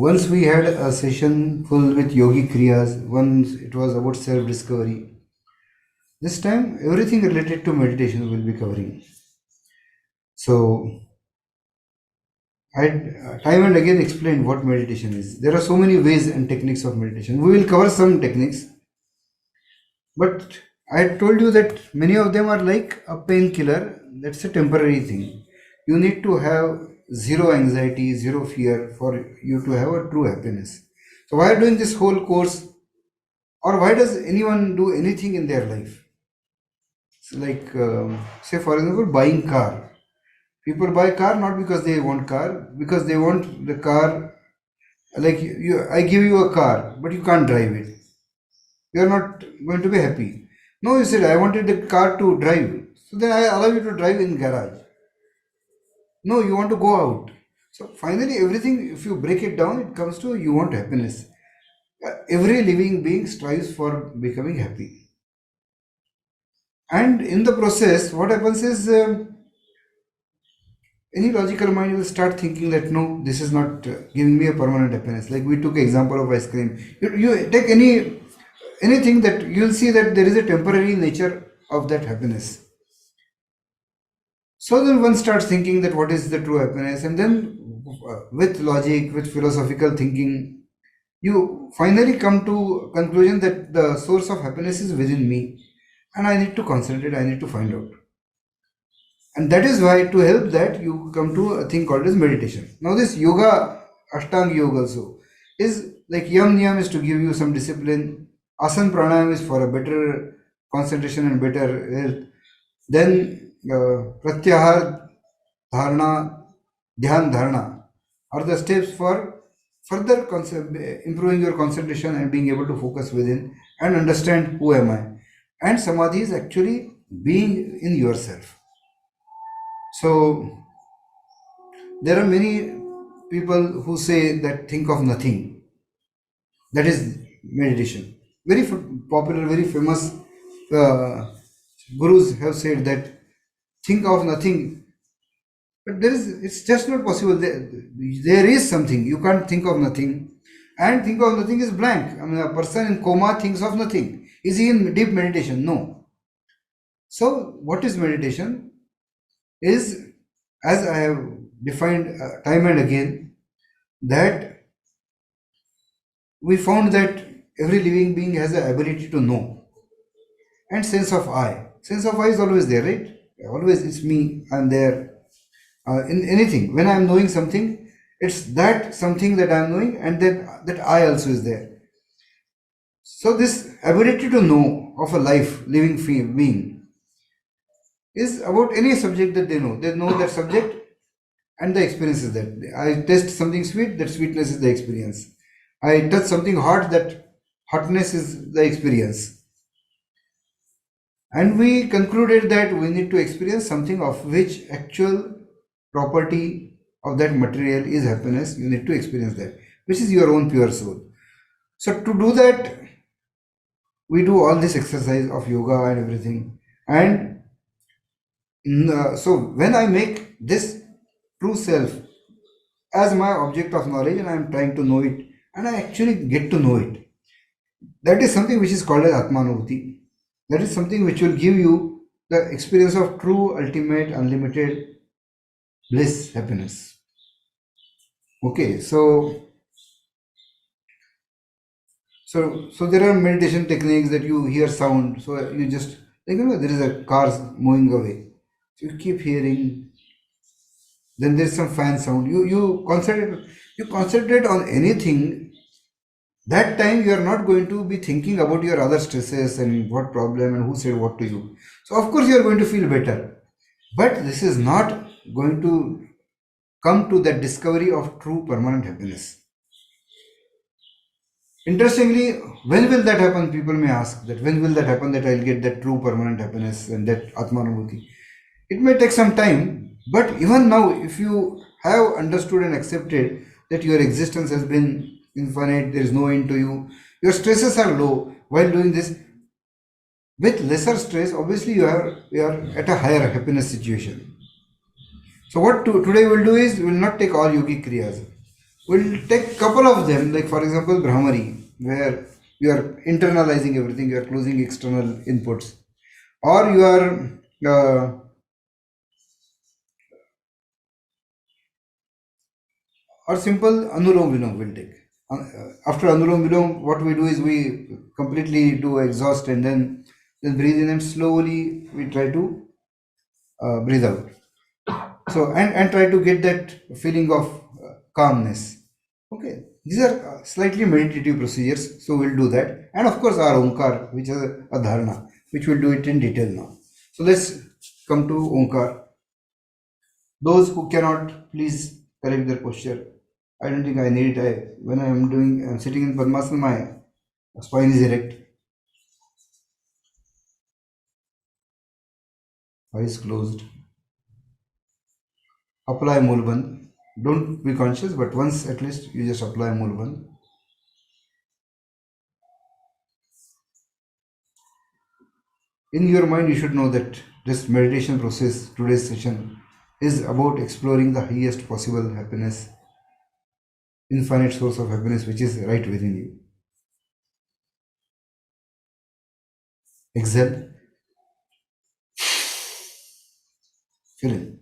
Once we had a session full with yogi kriyas. Once it was about self discovery. This time, everything related to meditation will be covering. So, I time and again explained what meditation is. There are so many ways and techniques of meditation. We will cover some techniques, but I told you that many of them are like a painkiller. That's a temporary thing. You need to have zero anxiety, zero fear for you to have a true happiness. So, why doing this whole course, or why does anyone do anything in their life? It's like, say, for example, buying car. People buy car not because they want car, because they want the car. Like I give you a car, but you can't drive it. You are not going to be happy. No, you said I wanted the car to drive, so then I allow you to drive in garage. No, you want to go out. So finally, everything, if you break it down, it comes to you want happiness. Every living being strives for becoming happy, and in the process, what happens is any logical mind will start thinking that no, this is not giving me a permanent happiness. Like we took example of ice cream. You take anything that you'll see that there is a temporary nature of that happiness. So then one starts thinking that what is the true happiness, and then with logic, with philosophical thinking, you finally come to conclusion that the source of happiness is within me, and I need to concentrate. I need to find out. And that is why to help that you come to a thing called as meditation. Now this yoga, Ashtanga yoga also is like yam niyam is to give you some discipline. Asan pranayam is for a better concentration and better health. Then pratyahar, dharana, dhyan dharana are the steps for further improving your concentration and being able to focus within and understand who am I. And samadhi is actually being in yourself. So there are many people who say that think of nothing. That is meditation. Very popular, very famous uh, gurus have said that think of nothing. But it's just not possible. There is something. You can't think of nothing. And think of nothing is blank. I mean, a person in coma thinks of nothing. Is he in deep meditation? No. So, what is meditation? Is, as I have defined time and again, that we found that every living being has the ability to know, and sense of I. Sense of I is always there, right? Always it's me, I'm there. In anything, when I'm knowing something, it's that something that I'm knowing, and that I also is there. So this ability to know of a life, living being is about any subject that they know. They know that subject and the experience is that. I taste something sweet, that sweetness is the experience. I touch something hot, that hotness is the experience. And we concluded that we need to experience something of which actual property of that material is happiness. You need to experience that, which is your own pure soul. So to do that, we do all this exercise of yoga and everything. And so when I make this true self as my object of knowledge and I am trying to know it and I actually get to know it, that is something which is called as Atmanubhuti. That is something which will give you the experience of true, ultimate, unlimited bliss, happiness. Okay, so there are meditation techniques that you hear sound. So you just like there is a car moving away. So you keep hearing. Then there's some fan sound. You concentrate on anything. That time you are not going to be thinking about your other stresses and what problem and who said what to you. So of course you are going to feel better. But this is not going to come to that discovery of true permanent happiness. Interestingly, when will that happen? People may ask that when will that happen that I'll get that true permanent happiness and that Atmanubhuti. It may take some time, but even now, if you have understood and accepted that your existence has been infinite, there is no end to you, your stresses are low while doing this. With lesser stress, obviously you are at a higher happiness situation. So what today we'll do is we will not take all yogi kriyas. We'll take couple of them, like for example, Brahmari, where you are internalizing everything, you are closing external inputs, or you are or simple Anulom-Vilom will take. After Anulom-Vilom, what we do is we completely do exhaust and then breathe in and slowly we try to breathe out. So and try to get that feeling of calmness. Okay, these are slightly meditative procedures. So we'll do that, and of course our Omkar, which is a dharana, which we'll do it in detail now. So let's come to Omkar. Those who cannot, please correct their posture. I don't think I need it. When I'm sitting in Padmasana, my spine is erect, eyes closed. Apply Mulband. Don't be conscious, but once at least you just apply Mulband. In your mind, you should know that this meditation process, today's session, is about exploring the highest possible happiness, infinite source of happiness, which is right within you. Exhale, fill in.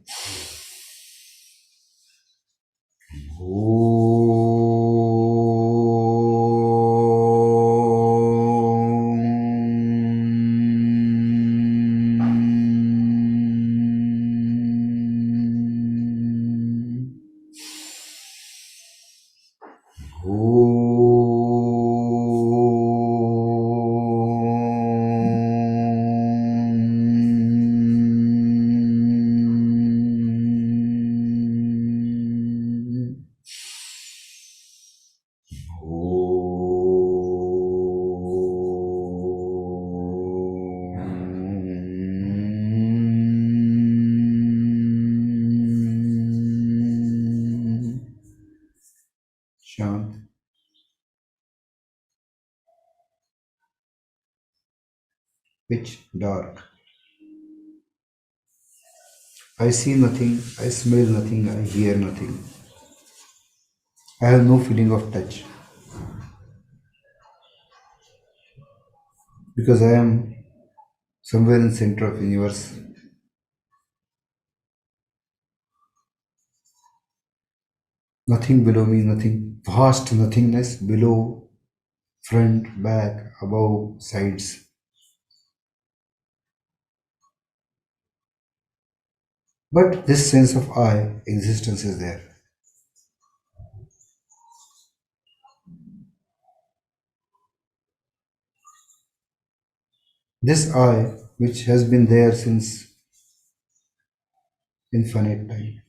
Shant, pitch dark. I see nothing, I smell nothing, I hear nothing. I have no feeling of touch because I am somewhere in center of universe. Nothing below me, nothing, vast nothingness below, front, back, above, sides. But this sense of I, existence is there. This I, which has been there since infinite time.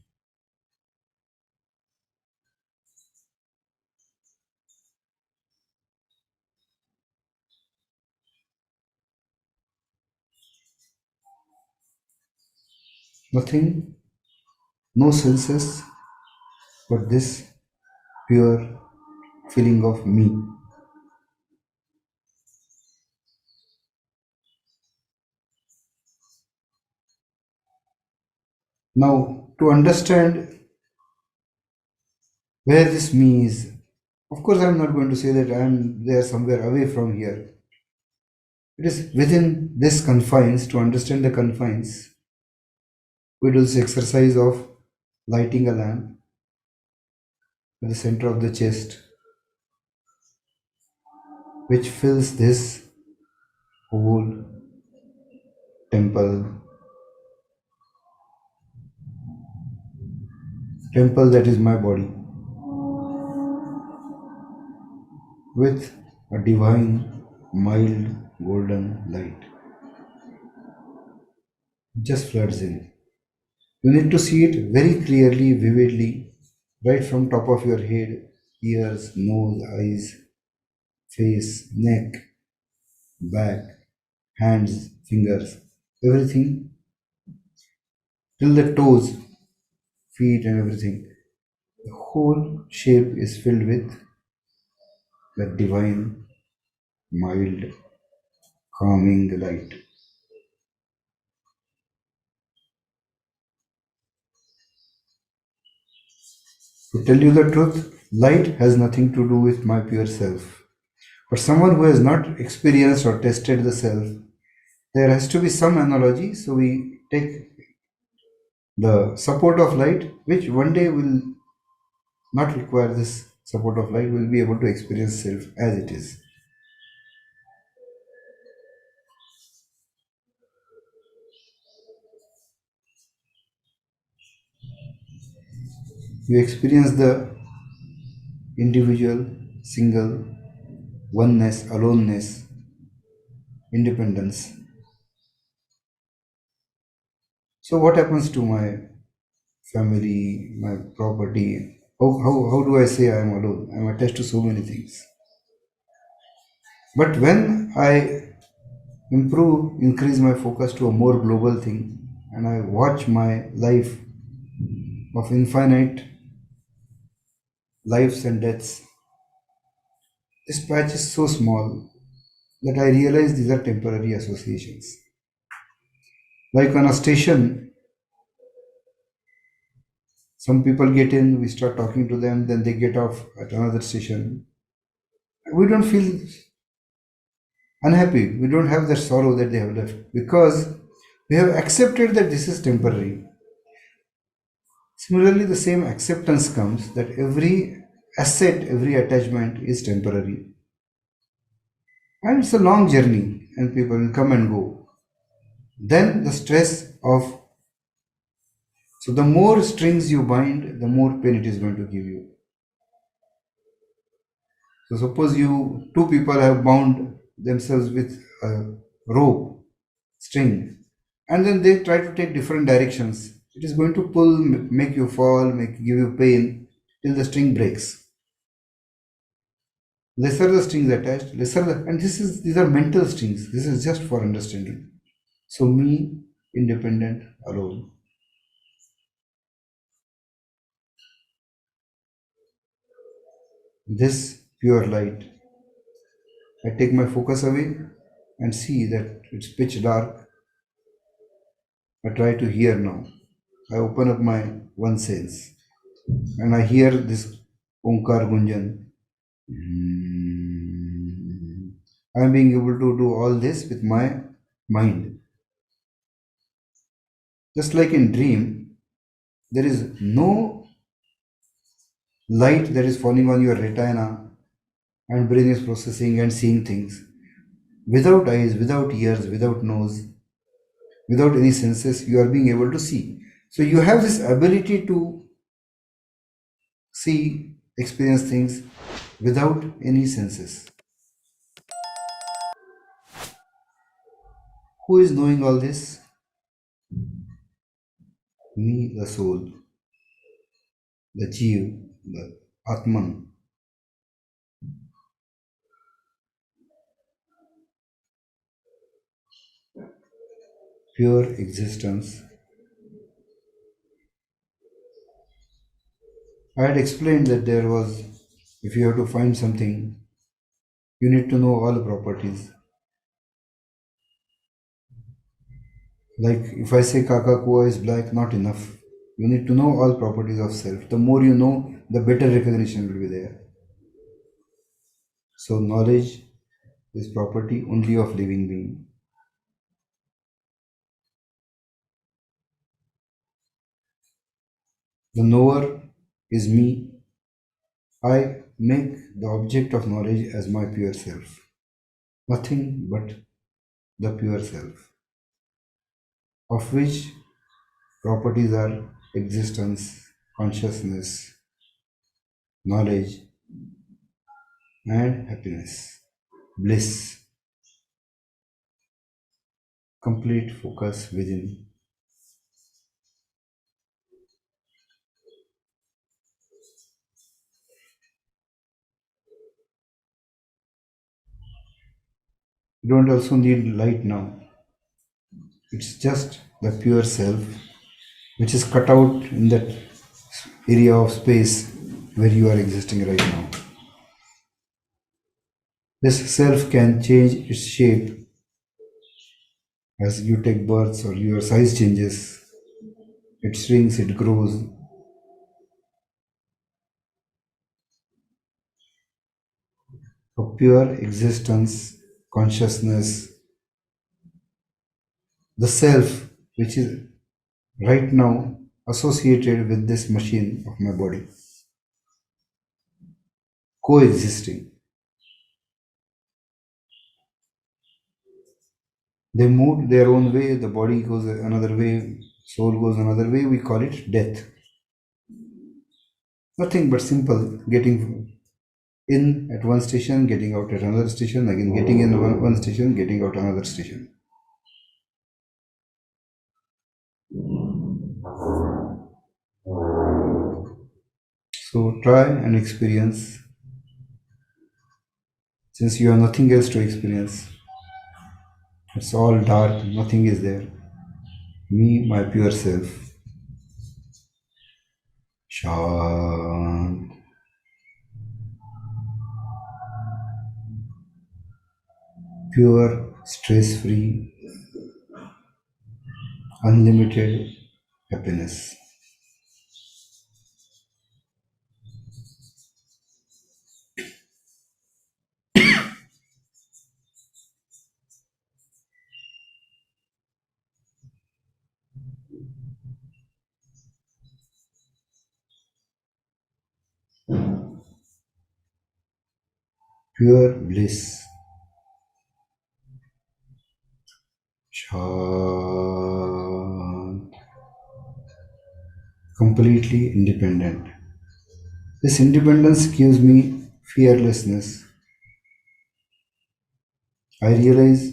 Nothing, no senses, but this pure feeling of me. Now, to understand where this me is, of course, I'm not going to say that I'm there somewhere away from here. It is within this confines. To understand the confines, we do this exercise of lighting a lamp at the center of the chest, which fills this whole temple, temple that is my body, with a divine, mild, golden light. It just floods in. You need to see it very clearly, vividly, right from top of your head, ears, nose, eyes, face, neck, back, hands, fingers, everything till the toes, feet, and everything. The whole shape is filled with that divine, mild, calming light. To tell you the truth, Light has nothing to do with my pure self. For someone who has not experienced or tested the self, there has to be some analogy. So we take the support of light, which one day will not require this support of light, will be able to experience self as it is. You experience the individual, single, oneness, aloneness, independence. So, what happens to my family, my property? How do I say I am alone? I am attached to so many things. But when I improve, increase my focus to a more global thing, and I watch my life of infinite lives and deaths, this patch is so small that I realize these are temporary associations. Like on a station, some people get in, we start talking to them, then they get off at another station. We don't feel unhappy. We don't have that sorrow that they have left because we have accepted that this is temporary. Similarly, the same acceptance comes that every asset, every attachment is temporary. And it's a long journey, and people will come and go. Then the stress of, so the more strings you bind, the more pain it is going to give you. So suppose two people have bound themselves with a rope, string, and then they try to take different directions. It is going to pull, make you fall, give you pain till the string breaks. Lesser the strings attached, and these are mental strings. This is just for understanding. So me, independent, alone. This pure light. I take my focus away and see that it's pitch dark. I try to hear now. I open up my one sense and I hear this Omkar Gunjan. I'm being able to do all this with my mind. Just like in dream, there is no light that is falling on your retina and brain is processing and seeing things. Without eyes, without ears, without nose, without any senses, you are being able to see. So you have this ability to see, experience things without any senses. Who is knowing all this? Me, the soul, the Jeev, the Atman, pure existence. I had explained that there was, if you have to find something, you need to know all properties. Like if I say Kakakua is black, not enough. You need to know all properties of self. The more you know, the better recognition will be there. So knowledge is property only of living being. The knower is me. I make the object of knowledge as my pure self. Nothing but the pure self, of which properties are existence, consciousness, knowledge, and happiness, bliss, complete focus within. You don't also need light now. It's just the pure self, which is cut out in that area of space where you are existing right now. This self can change its shape as you take births or your size changes. It shrinks, it grows. a pure existence, consciousness, the self, which is right now associated with this machine of my body, coexisting. They move their own way, the body goes another way, soul goes another way, we call it death. Nothing but simple getting in at one station, getting out at another station, again getting in one station, getting out another station. So try and experience, since you have nothing else to experience. It's all dark, nothing is there. Me, my pure self. Shant, pure, stress free, unlimited happiness. Pure bliss. Shant, completely independent. This independence gives me fearlessness. I realize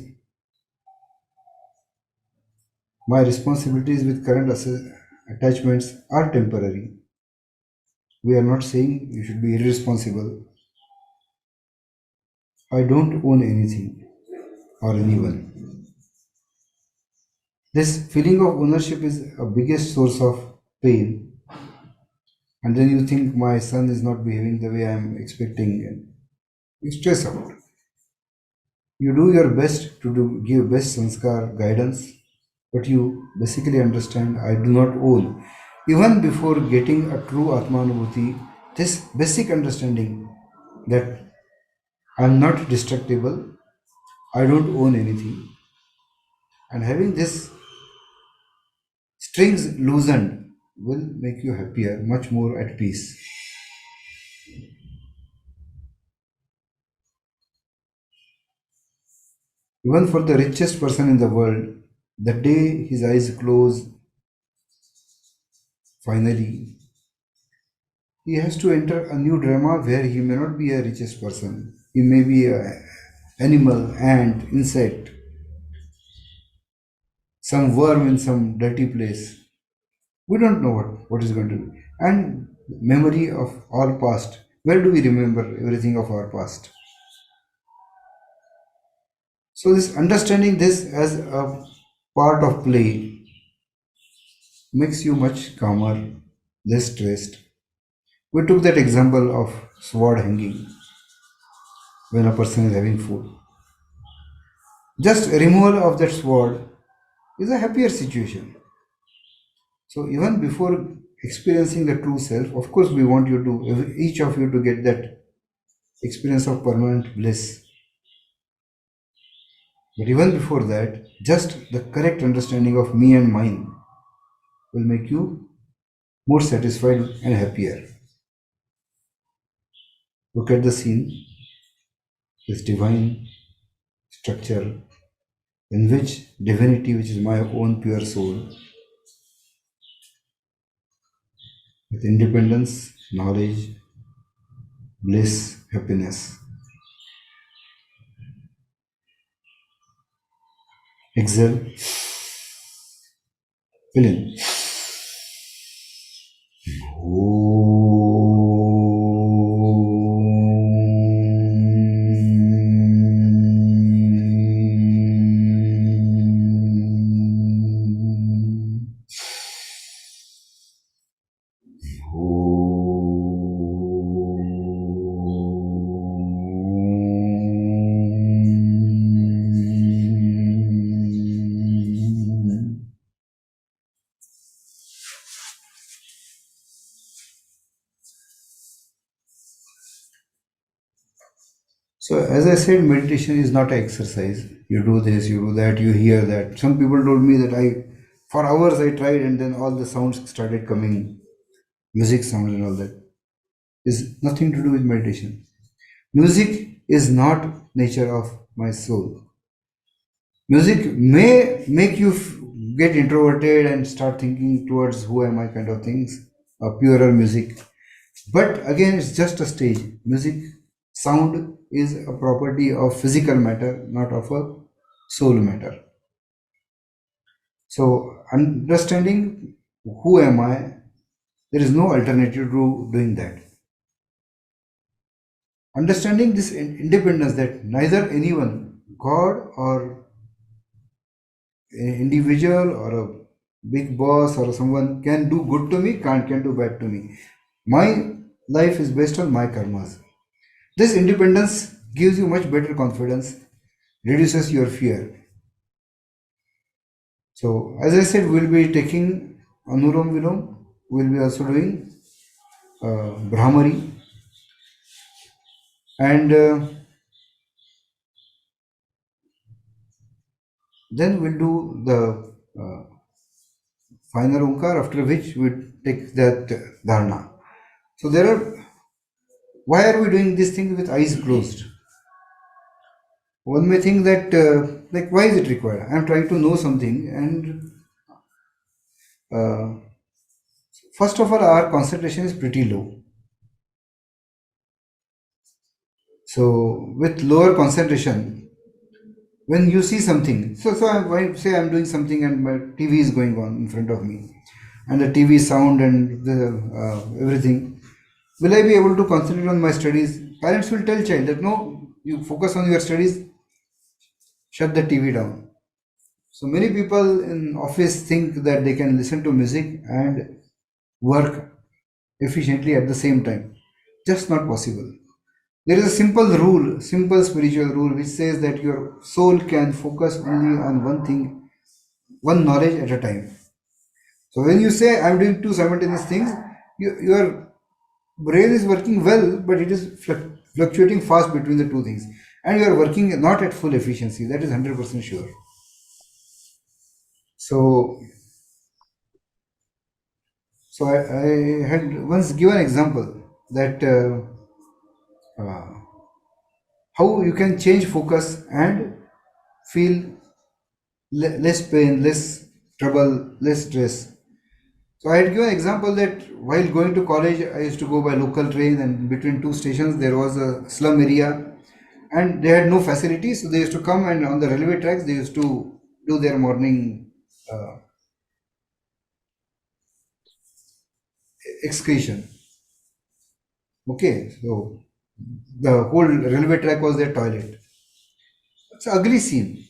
my responsibilities with current attachments are temporary. We are not saying you should be irresponsible. I don't own anything or anyone. This feeling of ownership is a biggest source of pain. And then you think my son is not behaving the way I am expecting, and you stress out. You do your best to give best sanskar guidance, but you basically understand I do not own. Even before getting a true Atmanubhuti, this basic understanding that I am not destructible, I don't own anything, and having this strings loosened will make you happier, much more at peace. Even for the richest person in the world, the day his eyes close, finally, he has to enter a new drama where he may not be a richest person. He may be a animal, ant, insect, some worm in some dirty place. We don't know what is going to be. And memory of our past. Where do we remember everything of our past? So this understanding this as a part of play makes you much calmer, less stressed. We took that example of sword hanging when a person is having food. Just removal of that sword is a happier situation. So even before experiencing the true self, of course, we want you to each of you to get that experience of permanent bliss. But even before that, just the correct understanding of me and mine will make you more satisfied and happier. Look at the scene, this divine structure in which divinity, which is my own pure soul, with independence, knowledge, bliss, happiness. Exhale, fill in. So as I said, meditation is not an exercise. You do this, you do that, you hear that. Some people told me that for hours I tried, and then all the sounds started coming, music sounds and all that. Is nothing to do with meditation. Music is not nature of my soul. Music may make you get introverted and start thinking towards who am I kind of things, purer music. But again, it's just a stage. Music, sound is a property of physical matter, not of a soul matter. So, understanding who am I, there is no alternative to doing that. Understanding this independence that neither anyone, God or an individual or a big boss or someone can do good to me, can't can do bad to me. My life is based on my karmas. This independence gives you much better confidence, reduces your fear. So, as I said, we'll be taking Anulom-Vilom, we'll be also doing Brahmari, and then we'll do the final Onkar, after which we take that Dharana. So, there are, why are we doing this thing with eyes closed? One may think that, like, why is it required? I am trying to know something, and uh, first of all, our concentration is pretty low. So, with lower concentration, when you see something, so say I'm doing something and my TV is going on in front of me, and the TV sound and the everything, will I be able to concentrate on my studies? Parents will tell child that no, you focus on your studies, shut the TV down. So many people in office think that they can listen to music and work efficiently at the same time. Just not possible. There is a simple rule, simple spiritual rule, which says that your soul can focus only on one thing, one knowledge at a time. So when you say I'm doing two simultaneous things, your brain is working well, but it is fluctuating fast between the two things, and you are working not at full efficiency. That is 100% sure. So, I had once given example that uh, how you can change focus and feel less pain, less trouble, less stress. So I had given example that while going to college, I used to go by local train, and between two stations there was a slum area, and they had no facilities. So they used to come, and on the railway tracks they used to do their morning uh, excretion. Okay, so the whole railway track was their toilet. It's an ugly scene.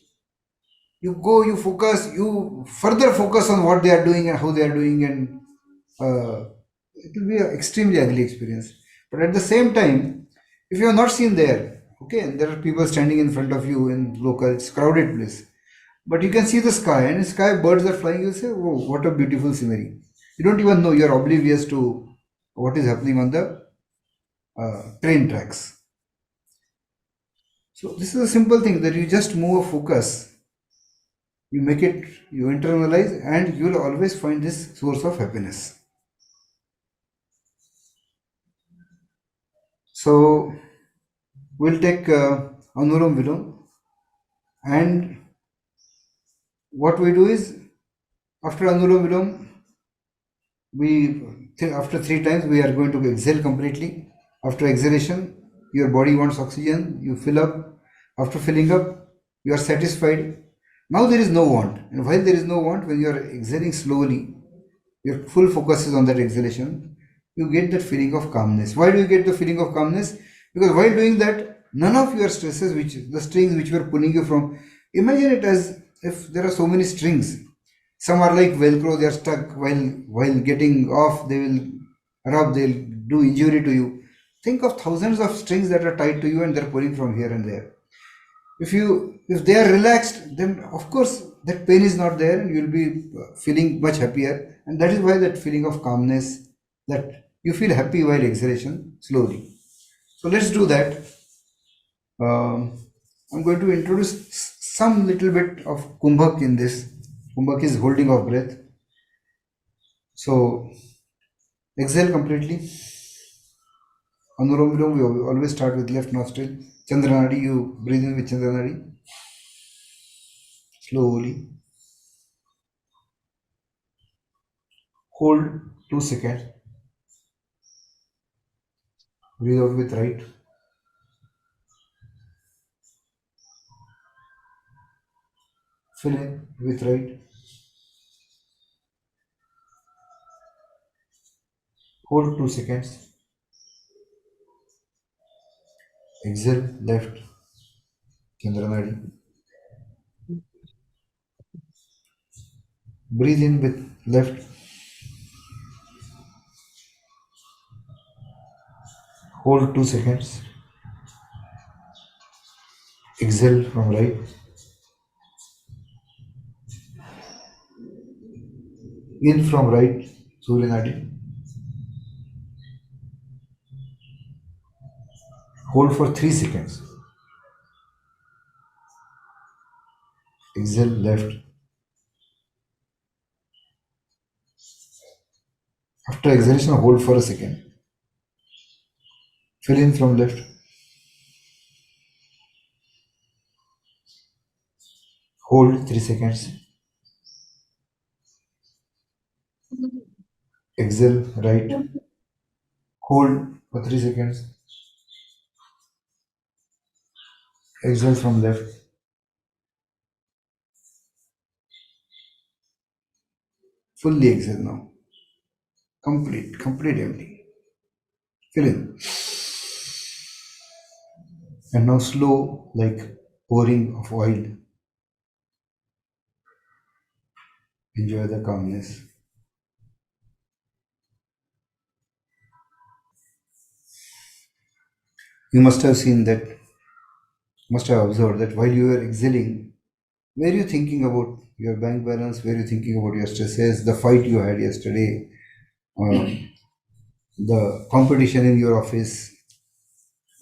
You go, you focus, you further focus on what they are doing and how they are doing, and it will be an extremely ugly experience. But at the same time, if you are not seen there, okay, and there are people standing in front of you in local, it's crowded place, but you can see the sky, and in sky birds are flying. You say, "Oh, what a beautiful scenery!" You don't even know. You are oblivious to what is happening on the train tracks. So this is a simple thing that you just move a focus, you make it, you internalize, and you will always find this source of happiness. So we'll take Anulom Vilom, and what we do is after Anulom Vilom, after three times we are going to exhale completely. After exhalation, your body wants oxygen, you fill up. After filling up, you are satisfied. Now there is no want, and while there is no want, when you are exhaling slowly, your full focus is on that exhalation, you get that feeling of calmness. Why do you get the feeling of calmness? Because while doing that, none of your stresses, which the strings which were pulling you from, imagine it as if there are so many strings. Some are like velcro, they are stuck, while getting off they will rub, they'll do injury to you. Think of thousands of strings that are tied to you and they're pulling from here and there. If they are relaxed, then of course that pain is not there, and you'll be feeling much happier, and that is why that feeling of calmness, that you feel happy while exhalation slowly. So let's do that. Um, I'm going to introduce some little bit of Kumbhak in this. Kumbhak is holding of breath. So exhale completely. Anulom-Vilom, we always start with left nostril. Chandranadi, you breathe in with Chandranadi. Slowly. Hold 2 seconds. Breathe out with right. Fill in with right. Hold 2 seconds. Exhale left. Chandranadi. Breathe in with left. Hold 2 seconds. Exhale from right. In from right. Surya Nadi. Hold for 3 seconds. Exhale left. After exhalation, hold for a second. Fill in from left. Hold 3 seconds. Exhale right. Hold for 3 seconds. Exhale from left. Fully exhale now. Complete empty. Fill in. And now slow, like pouring of oil. Enjoy the calmness. You must have seen that, must have observed that while you were exhaling, were you thinking about your bank balance? Were you thinking about your stresses, the fight you had yesterday, the competition in your office,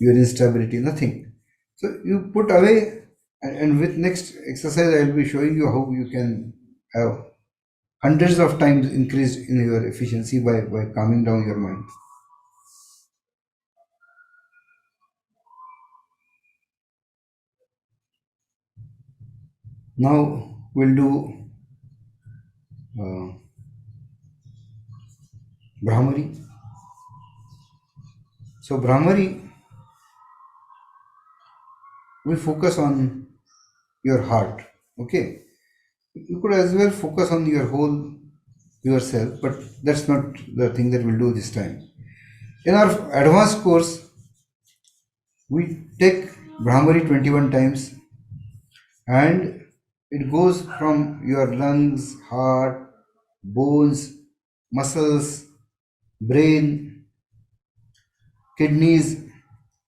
your instability? Nothing. So you put away, and with next exercise, I will be showing you how you can have hundreds of times increased in your efficiency by calming down your mind. Now we'll do uh, Brahmari. So Brahmari, we focus on your heart. Okay, you could as well focus on your whole yourself, but that's not the thing that we'll do this time. In our advanced course, we take Brahmari 21 times, and it goes from your lungs, heart, bones, muscles, brain, kidneys,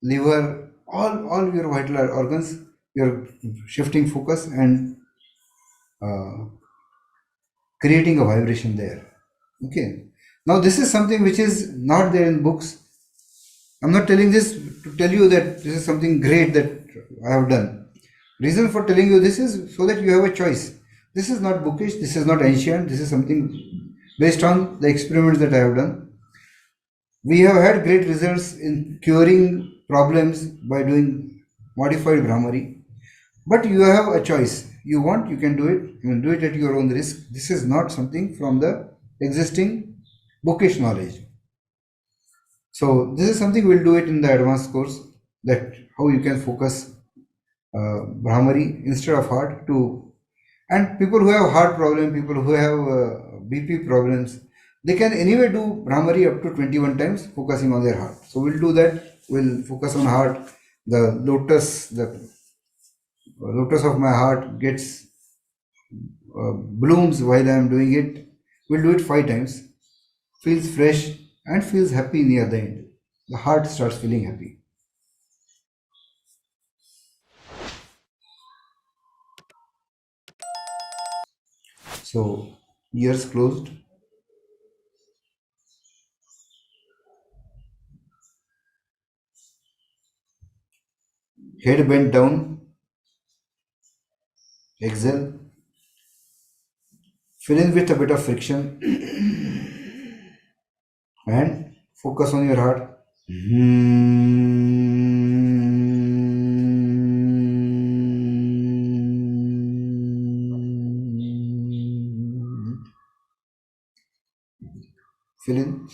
liver, all your vital organs. You're shifting focus and uh, creating a vibration there. Okay. Now this is something which is not there in books. I'm not telling this to tell you that this is something great that I have done. Reason for telling you this is so that you have a choice. This is not bookish, this is not ancient, this is something based on the experiments that I have done. We have had great results in curing problems by doing modified Brahmari. But you have a choice. You want, you can do it. You can do it at your own risk. This is not something from the existing bookish knowledge. So this is something we'll do it in the advanced course. That how you can focus Brahmari instead of heart to, and people who have heart problem, people who have BP problems, they can anyway do Brahmari up to 21 times, focusing on their heart. So we'll do that. We'll focus on heart. The lotus of my heart gets blooms while I am doing it. We'll do it 5 times. Feels fresh and feels happy near the end. The heart starts feeling happy. So, ears closed, Head bent down, exhale, fill in with a bit of friction and focus on your heart. Fill in.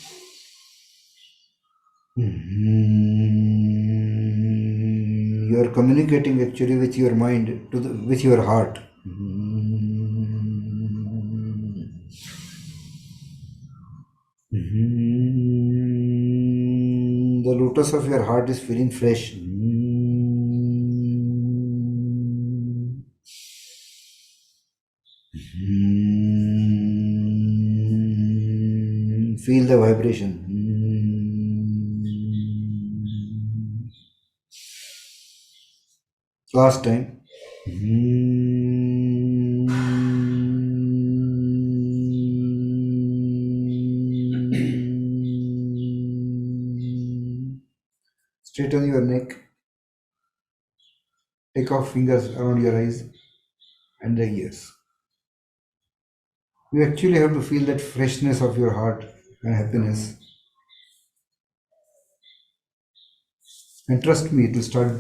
You are communicating actually with your mind with your heart. The lotus of your heart is feeling fresh. Feel the vibration. Last time. Straighten your neck. Take off fingers around your eyes and the ears. You actually have to feel that freshness of your heart and happiness. And trust me, it will start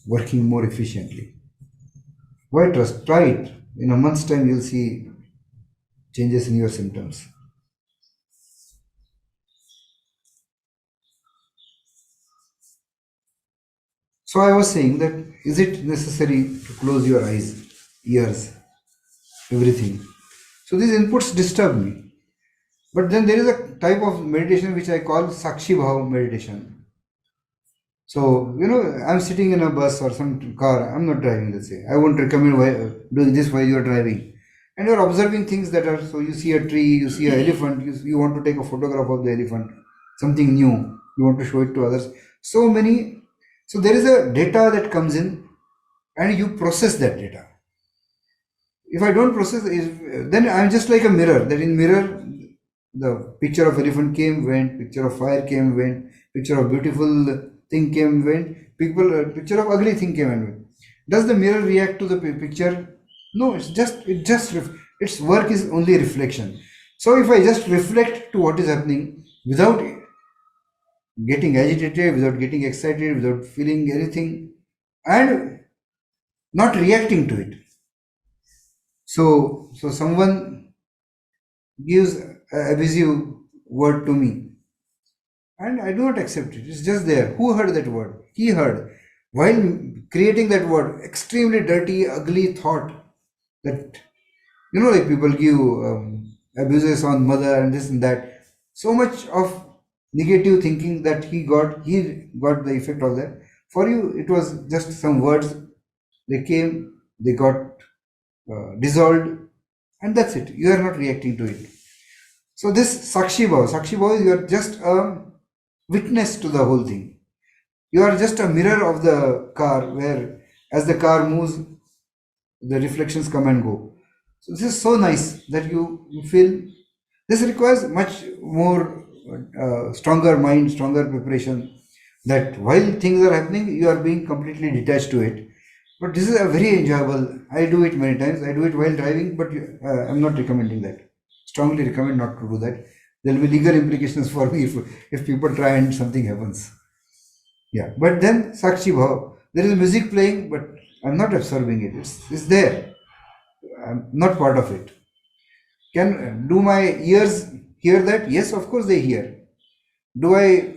working more efficiently. Why trust? Try it. In a month's time, you'll see changes in your symptoms. So I was saying that is it necessary to close your eyes, ears, everything? So these inputs disturb me. But then there is a type of meditation which I call Sakshi Bhav meditation. So, I'm sitting in a bus or some car, I'm not driving, let's say. I won't recommend doing this while you're driving. And you're observing things that are, so you see a tree, you see an elephant, you want to take a photograph of the elephant, something new, you want to show it to others. So there is a data that comes in and you process that data. If I don't process it, then I'm just like a mirror. That in mirror, the picture of elephant came, went, picture of fire came, went, picture of beautiful thing came, went, picture of ugly thing came and went. Does the mirror react to the picture? No, its work is only reflection. So if I just reflect to what is happening without getting agitated, without getting excited, without feeling anything, and not reacting to it. So someone gives a abusive word to me, and I do not accept it. It's just there. Who heard that word? He heard. While creating that word, extremely dirty, ugly thought that, like people give abuses on mother and this and that. So much of negative thinking that he got the effect of that. For you, it was just some words. They came, they got dissolved, and that's it. You are not reacting to it. So this Sakshi Bhav is you are just a witness to the whole thing. You are just a mirror of the car where as the car moves, the reflections come and go. So this is so nice that you feel this requires much more stronger mind, stronger preparation. That while things are happening, you are being completely detached to it. But this is a very enjoyable. I do it many times. I do it while driving, but I'm not recommending that. Strongly recommend not to do that. There will be legal implications for me if people try and something happens. Yeah, but then Sakshi Bhav, there is music playing, but I'm not absorbing it. It's there. I'm not part of it. Do my ears hear that? Yes, of course they hear. Do I?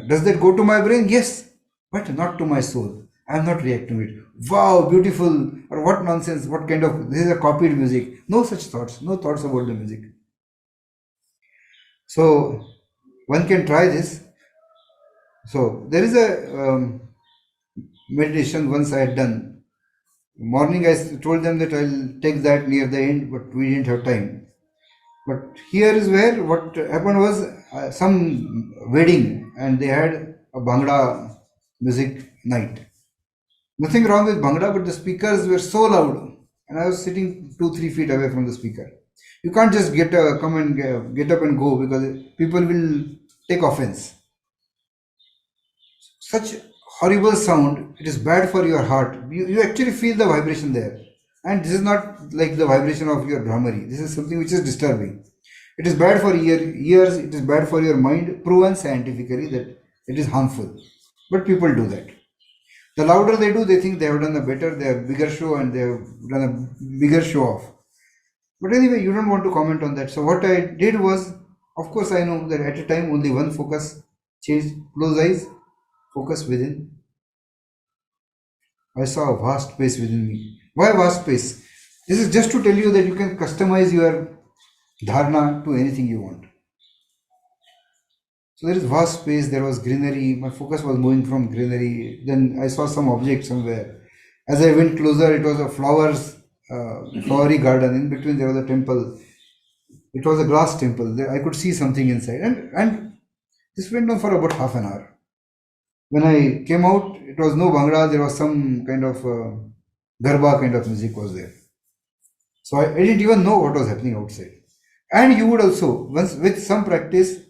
Does that go to my brain? Yes, but not to my soul. I am not reacting to it. Wow, beautiful, or what nonsense, what kind of, this is a copied music. No such thoughts, no thoughts about the music. So, one can try this. So, there is a meditation once I had done. Morning, told them that I'll take that near the end, but we didn't have time. But here is where what happened was some wedding, and they had a Bhangra music night. Nothing wrong with Bhangra, but the speakers were so loud, and I was sitting 2-3 feet away from the speaker. You can't just come and get up and go because people will take offense. Such horrible sound, it is bad for your heart. You actually feel the vibration there. And this is not like the vibration of your Brahmari. This is something which is disturbing. It is bad for your ears, it is bad for your mind, proven scientifically that it is harmful. But people do that. The louder they do, they think they have done a better, they have bigger show and they have done a bigger show off. But anyway, you don't want to comment on that. So what I did was, of course, I know that at a time only one focus changed. Close eyes, focus within. I saw a vast space within me. Why vast space? This is just to tell you that you can customize your dharana to anything you want. So there is vast space, there was greenery, my focus was moving from greenery. Then I saw some object somewhere. As I went closer, it was a flowery garden. In between, there was a temple. It was a glass temple. There, I could see something inside. And this went on for about half an hour. When I came out, it was no Bhangra, there was some kind of Garba kind of music was there. So I didn't even know what was happening outside. And you would also, once with some practice,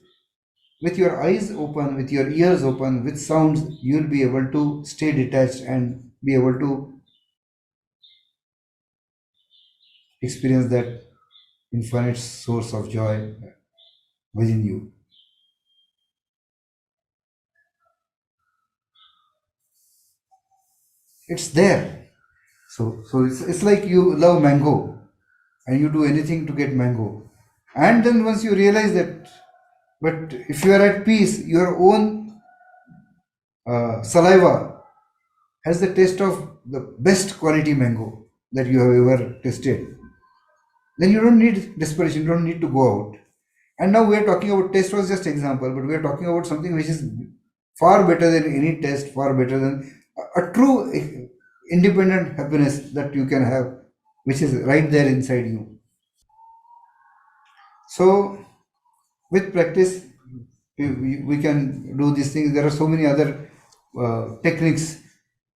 with your eyes open, with your ears open, with sounds, you'll be able to stay detached and be able to experience that infinite source of joy within you. It's there. So it's like you love mango and you do anything to get mango. And then once you realize that, but if you are at peace, your own saliva has the taste of the best quality mango that you have ever tasted. Then you don't need desperation, you don't need to go out. And now we are talking about taste was just example, but we are talking about something which is far better than any taste, far better than a true independent happiness that you can have, which is right there inside you. So with practice, we can do these things. There are so many other techniques.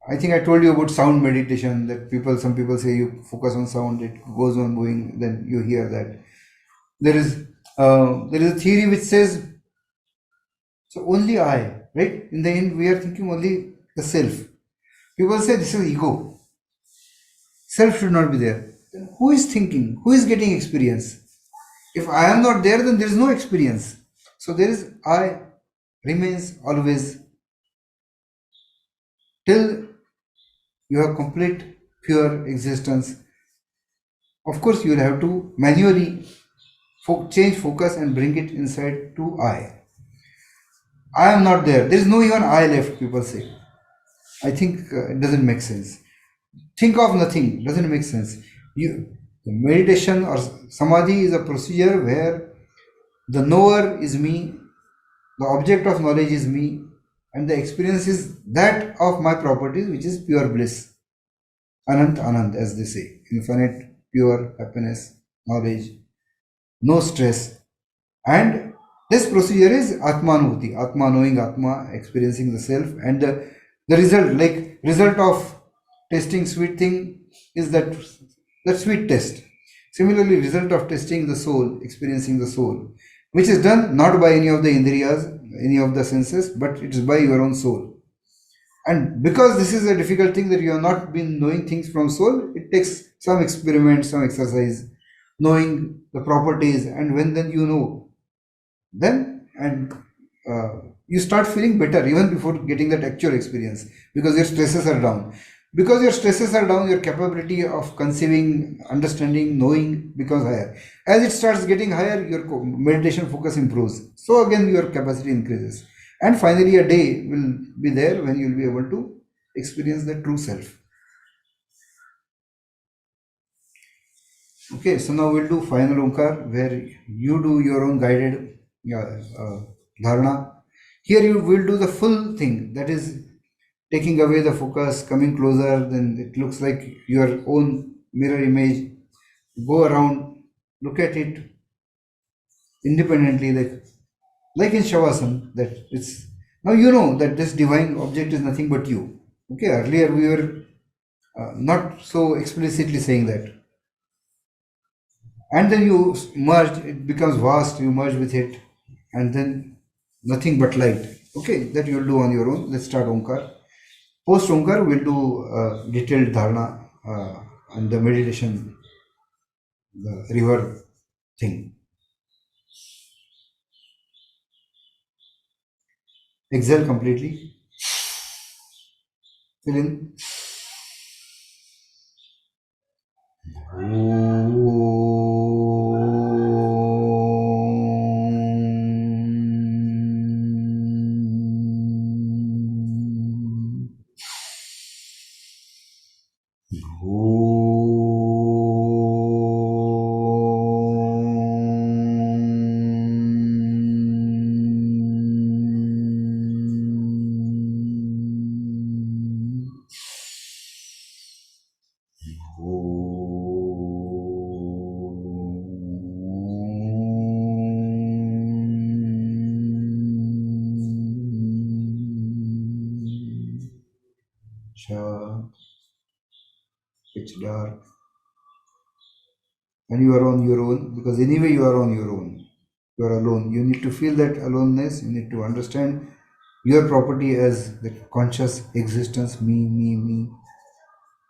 I think I told you about sound meditation that some people say you focus on sound, it goes on moving, then you hear that. There is a theory which says so only I, right? In the end, we are thinking only the self. People say this is ego. Self should not be there. Then who is thinking? Who is getting experience? If I am not there, then there is no experience. So there is I remains always till you have complete pure existence. Of course, you will have to manually change focus and bring it inside to I. I am not there. There is no even I left, people say. I think it doesn't make sense. Think of nothing doesn't make sense. The meditation or samadhi is a procedure where the knower is me, the object of knowledge is me, and the experience is that of my properties, which is pure bliss. Anant Anand, as they say, infinite, pure happiness, knowledge, no stress. And this procedure is Atmanuti, Atma knowing Atma, experiencing the self, and the result, like result of tasting sweet thing is that sweet test. Similarly, result of testing the soul, experiencing the soul, which is done not by any of the indriyas, any of the senses, but it is by your own soul. And because this is a difficult thing that you have not been knowing things from soul, it takes some experiment, some exercise, knowing the properties, and when then you know, then and you start feeling better even before getting that actual experience because your stresses are down. Because your stresses are down, your capability of conceiving, understanding, knowing becomes higher. As it starts getting higher, your meditation focus improves. So again, your capacity increases. And finally, a day will be there when you will be able to experience the true self. Okay, so now we'll do final Omkar where you do your own guided dharana. Here you will do the full thing, that is taking away the focus, coming closer, then it looks like your own mirror image. Go around, look at it independently, like in Shavasana, that it's now you know that this divine object is nothing but you. Okay, earlier we were not so explicitly saying that. And then you merge, it becomes vast, you merge with it, and then nothing but light. Okay, that you'll do on your own. Let's start Omkar. Post Omkar, we'll do detailed dharana and the meditation, the river thing. Exhale completely. Fill in. It's dark, and you are on your own, because anyway you are on your own. You are alone. You need to feel that aloneness. You need to understand your property as the conscious existence, me,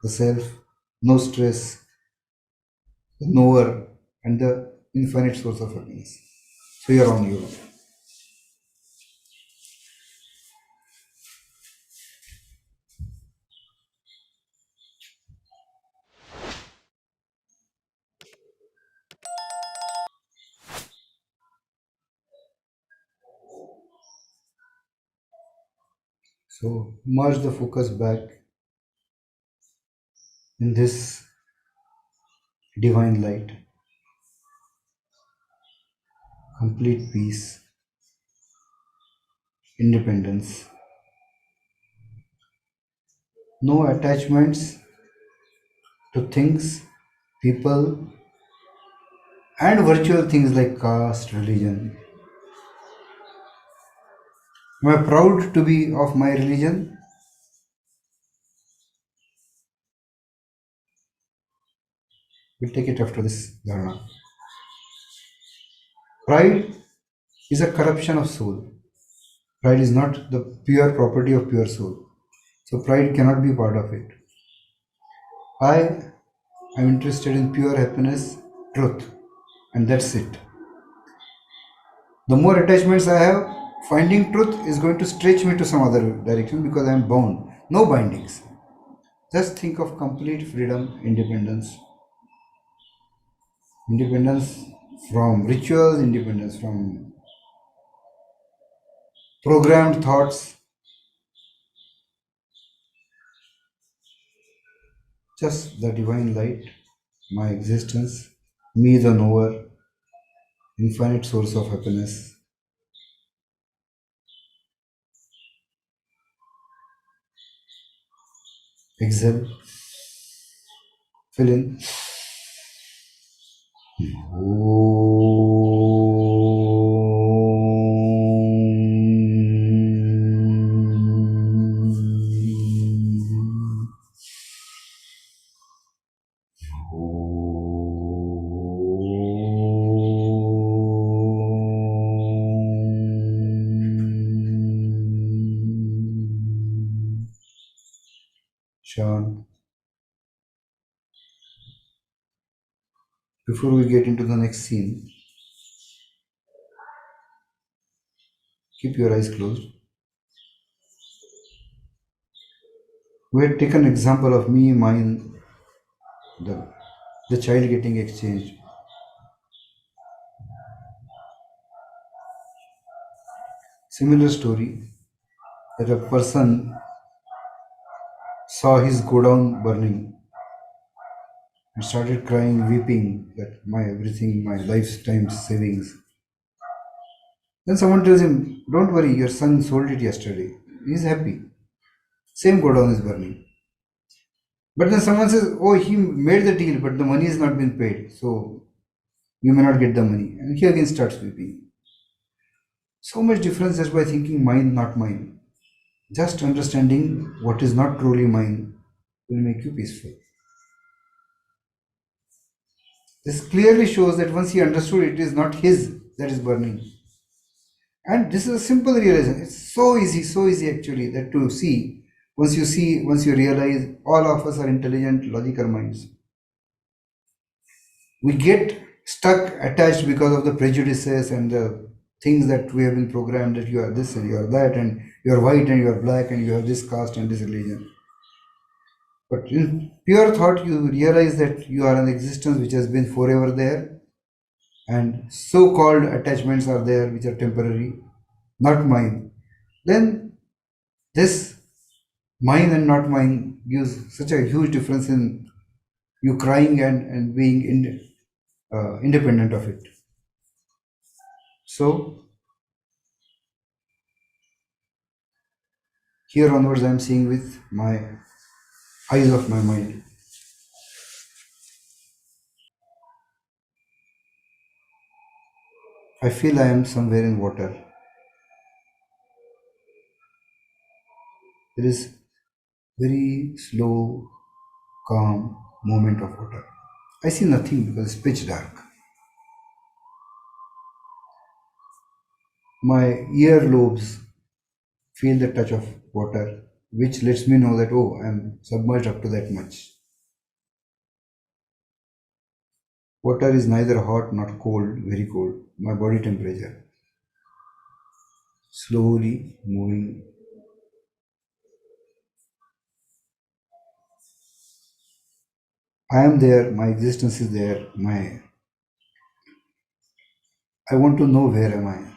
the self, no stress, the knower, and the infinite source of happiness. So you are on your own. So merge the focus back in this divine light, complete peace, independence, no attachments to things, people, and virtual things like caste, religion. Am I proud to be of my religion? We'll take it after this dharana. Pride is a corruption of soul. Pride is not the pure property of pure soul. So pride cannot be part of it. I am interested in pure happiness, truth, and that's it. The more attachments I have, finding truth is going to stretch me to some other direction because I am bound. No bindings. Just think of complete freedom, independence. Independence from rituals, independence from programmed thoughts. Just the divine light, my existence, me the knower, infinite source of happiness. Exhale, fill in. Sean, before we get into the next scene, keep your eyes closed. We had taken example of me, mine, the child getting exchanged. Similar story that a person saw his godown burning and started crying, weeping that my everything, my lifetime savings. Then someone tells him, "Don't worry, your son sold it yesterday. He's happy. Same godown is burning." But then someone says, "Oh, he made the deal, but the money has not been paid, so you may not get the money." And he again starts weeping. So much difference just by thinking mine, not mine. Just understanding what is not truly mine will make you peaceful. This clearly shows that once he understood it is not his that is burning. And this is a simple realization. It's so easy actually that to see Once you realize all of us are intelligent, logical minds, we get stuck attached because of the prejudices and the things that we have been programmed that you are this and you are that and you are white and you are black and you have this caste and this religion. But in pure thought, you realize that you are an existence which has been forever there, and so called attachments are there which are temporary, not mine. Then this mine and not mine gives such a huge difference in you crying and being independent of it. So, here onwards, I am seeing with my eyes of my mind. I feel I am somewhere in water. There is very slow, calm movement of water. I see nothing because it's pitch dark. My earlobes feel the touch of water, which lets me know that, oh, I'm submerged up to that much. Water is neither hot nor cold, very cold. My body temperature slowly moving. I am there, my existence is there, my I want to know where am I.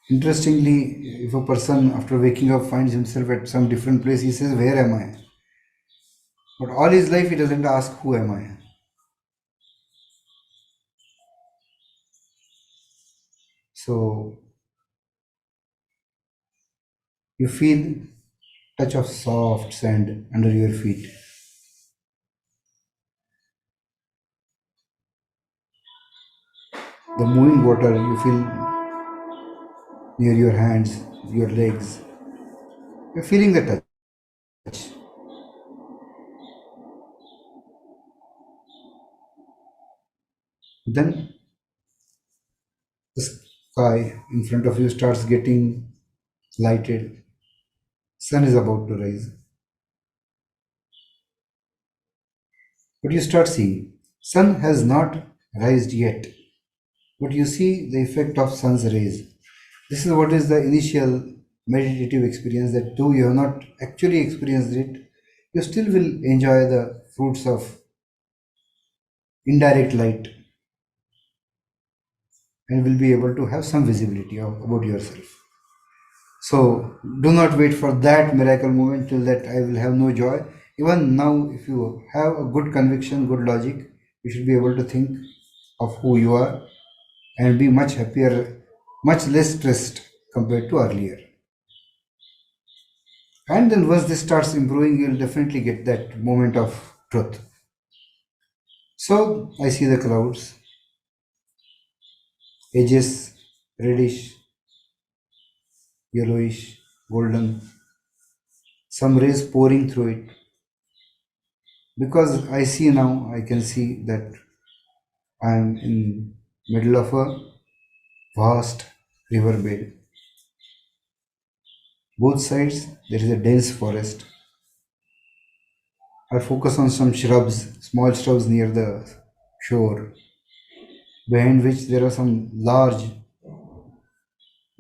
Interestingly, if a person after waking up finds himself at some different place, he says, where am I? But all his life he doesn't ask, who am I? So you feel touch of soft sand under your feet. The moving water you feel near your hands, your legs. You're feeling the touch. Then the sky in front of you starts getting lighted. Sun is about to rise. But you start seeing sun has not rised yet. But you see the effect of sun's rays. This is what is the initial meditative experience that though you have not actually experienced it, you still will enjoy the fruits of indirect light and will be able to have some visibility about yourself. So do not wait for that miracle moment till that I will have no joy. Even now, if you have a good conviction, good logic, you should be able to think of who you are and be much happier, much less stressed compared to earlier. And then once this starts improving, you'll definitely get that moment of truth. So I see the clouds, edges reddish, yellowish, golden, some rays pouring through it. Because I see now, I can see that I am in middle of a vast riverbed. Both sides there is a dense forest. I focus on some shrubs, small shrubs near the shore, behind which there are some large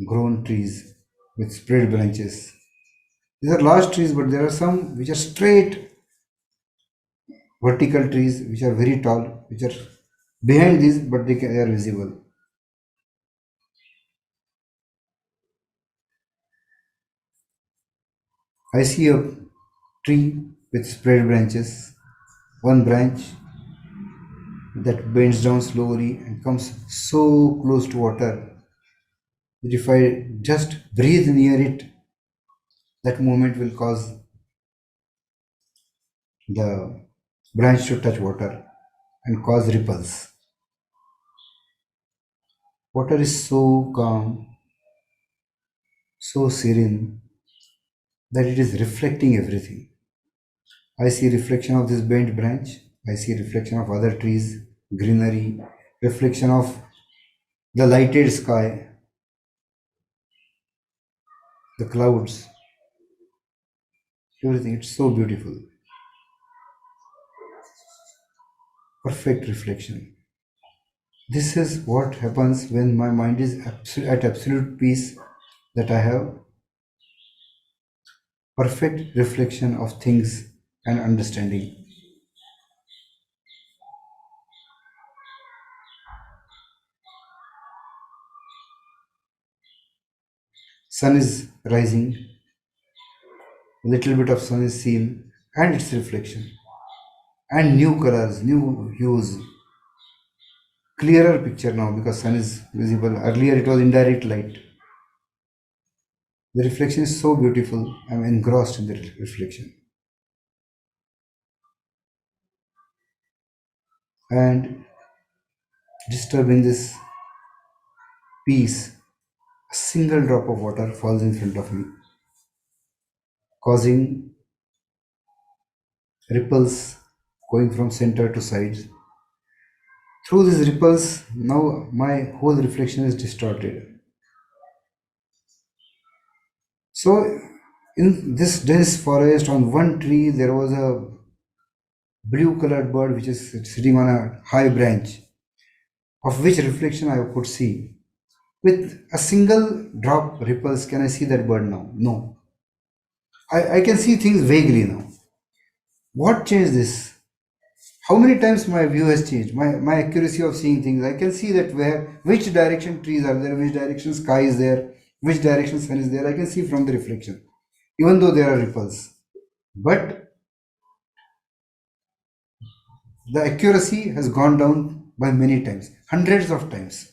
grown trees with spread branches. These are large trees, but there are some which are straight vertical trees which are very tall, which are behind these, but they are visible. I see a tree with spread branches, one branch that bends down slowly and comes so close to water that if I just breathe near it, that movement will cause the branch to touch water and cause ripples. Water is so calm, so serene that it is reflecting everything. I see reflection of this bent branch. I see reflection of other trees greenery, reflection of the lighted sky, the clouds, everything. It's so beautiful. Perfect reflection. This is what happens when my mind is at absolute peace, that I have perfect reflection of things and understanding. Sun is rising, a little bit of sun is seen, and its reflection, and new colors, new hues, clearer picture now because sun is visible. Earlier it was indirect light. The reflection is so beautiful. I'm engrossed in the reflection. And disturbing this peace, a single drop of water falls in front of me, causing ripples going from center to sides. Through these ripples, now my whole reflection is distorted. So, in this dense forest, on one tree, there was a blue colored bird which is sitting on a high branch, of which reflection I could see. With a single drop ripples, can I see that bird now? No. I can see things vaguely now. What changed this? How many times my view has changed? My accuracy of seeing things. I can see that where which direction trees are there, which direction sky is there, which direction sun is there. I can see from the reflection, even though there are ripples. But the accuracy has gone down by many times, hundreds of times.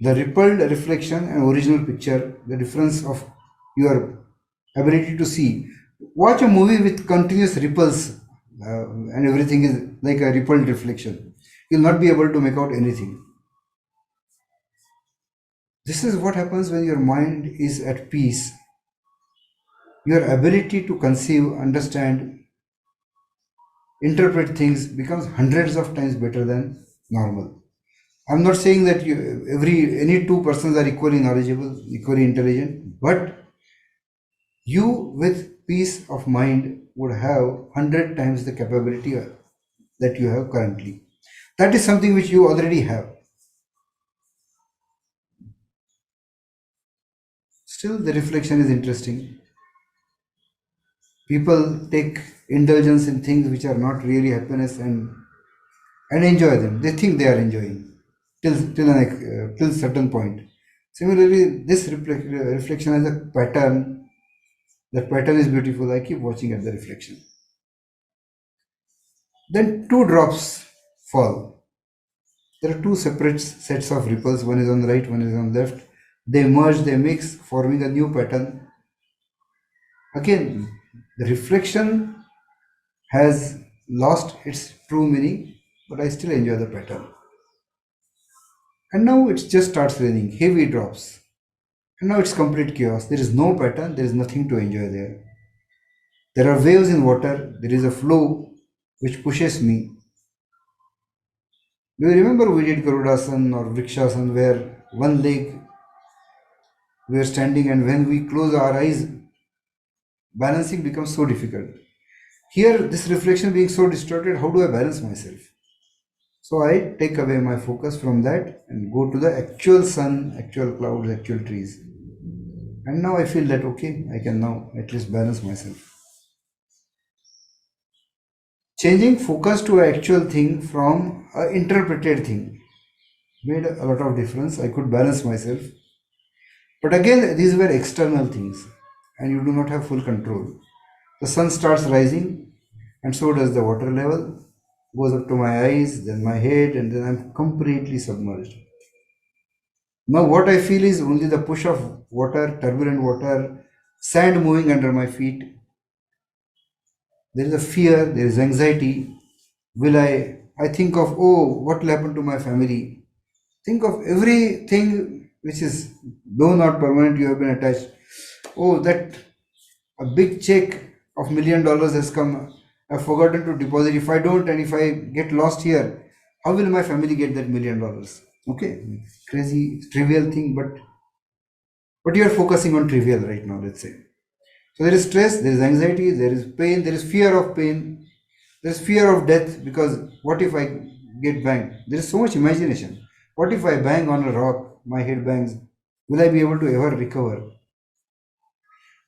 The rippled reflection and original picture, the difference of your ability to see. Watch a movie with continuous ripples, and everything is like a rippled reflection. You'll not be able to make out anything. This is what happens when your mind is at peace. Your ability to conceive, understand, interpret things becomes hundreds of times better than normal. I'm not saying that any two persons are equally knowledgeable, equally intelligent, but you with peace of mind would have 100 times the capability that you have currently. That is something which you already have. Still, the reflection is interesting. People take indulgence in things which are not really happiness, and enjoy them. They think they are enjoying till certain point. Similarly, this reflection has a pattern. That pattern is beautiful. I keep watching at the reflection. Then two drops fall. There are two separate sets of ripples. One is on the right, one is on the left. They merge, they mix, forming a new pattern. Again, the reflection has lost its true meaning, but I still enjoy the pattern. And now it just starts raining, heavy drops. And now it's complete chaos. There is no pattern, there is nothing to enjoy there. There are waves in water, there is a flow which pushes me. Do you remember we did Garudasan or Vrikshasan where one leg we are standing, and when we close our eyes, balancing becomes so difficult. Here, this reflection being so distorted, how do I balance myself? So I take away my focus from that and go to the actual sun, actual clouds, actual trees. And now I feel that okay, I can now at least balance myself. Changing focus to an actual thing from an interpreted thing made a lot of difference. I could balance myself. But again, these were external things, and you do not have full control. The sun starts rising, and so does the water level, goes up to my eyes, then my head, and then I'm completely submerged. Now, what I feel is only the push of water, turbulent water, sand moving under my feet. There is a fear, there is anxiety. I think of, oh, what will happen to my family? Think of everything which is, though not permanent, you have been attached. Oh, that a big check of $1 million has come. I've forgotten to deposit. If I don't, and if I get lost here, How will my family get that $1 million? Okay, crazy, trivial thing, but you are focusing on trivial right now, let's say. So there is stress, there is anxiety, there is pain, there is fear of pain, there is fear of death because what if I get banged? There is so much imagination. What if I bang on a rock, my head bangs? Will I be able to ever recover?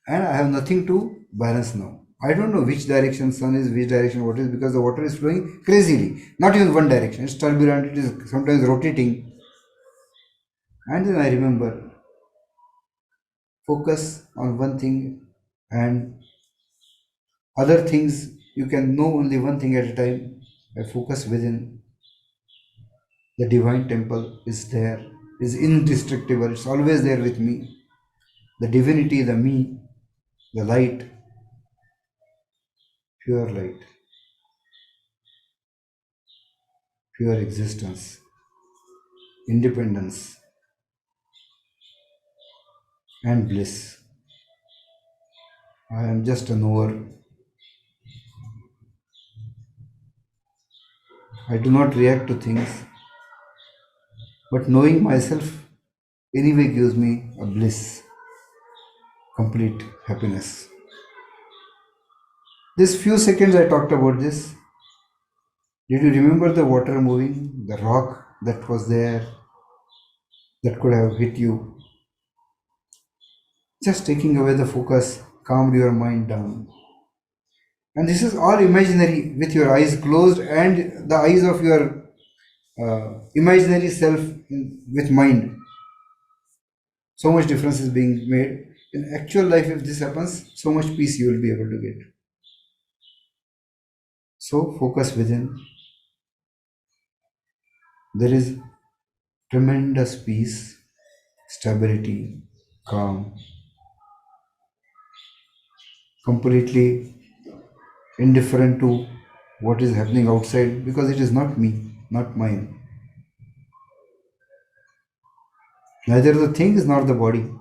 And I have nothing to balance now. I don't know which direction sun is, which direction water is because the water is flowing crazily. Not even one direction. It's turbulent, it is sometimes rotating. And then I remember focus on one thing and other things you can know only one thing at a time. I focus within. The divine temple is there, is indestructible, it's always there with me. The divinity, the me, the light, pure light, pure existence, independence, and bliss. I am just a knower. I do not react to things, but knowing myself anyway gives me a bliss, complete happiness. This few seconds I talked about this. Did you remember the water moving, the rock that was there that could have hit you? Just taking away the focus calmed your mind down. And this is all imaginary with your eyes closed and the eyes of your imaginary self with mind. So much difference is being made. In actual life, if this happens, so much peace you will be able to get. So focus within. There is tremendous peace, stability, calm, completely indifferent to what is happening outside because it is not me, not mine. Neither the thing is nor the body.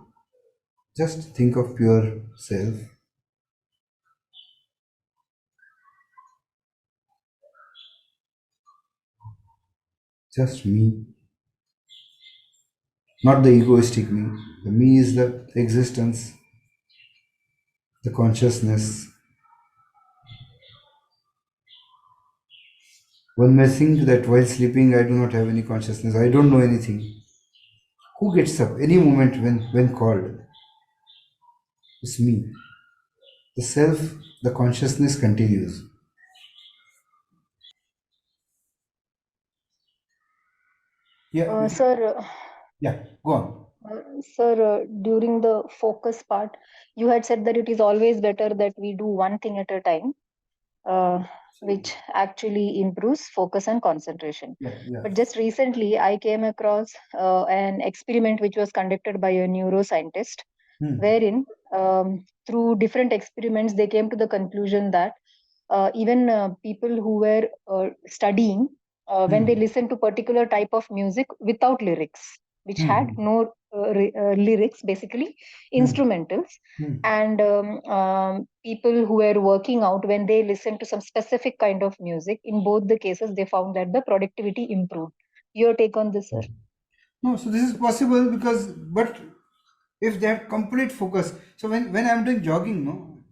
Just think of pure self, just me, not the egoistic me. The me is the existence, the consciousness. One may think that while sleeping I do not have any consciousness, I don't know anything. Who gets up any moment when called? It's me. The self, the consciousness continues. Yeah, Sir, yeah, go on. during the focus part, you had said that it is always better that we do one thing at a time, which actually improves focus and concentration. Yeah, yeah. But just recently, I came across an experiment which was conducted by a neuroscientist, Hmm. wherein through different experiments, they came to the conclusion that even people who were studying, when they Hmm. listen to particular type of music without lyrics, which had Hmm. no lyrics, basically Hmm. instrumentals, Hmm. and people who were working out, when they listen to some specific kind of music, in both the cases they found that the productivity improved. Your take on this, sir? No, so this is possible because, but if they have complete focus, so when I'm doing jogging, no,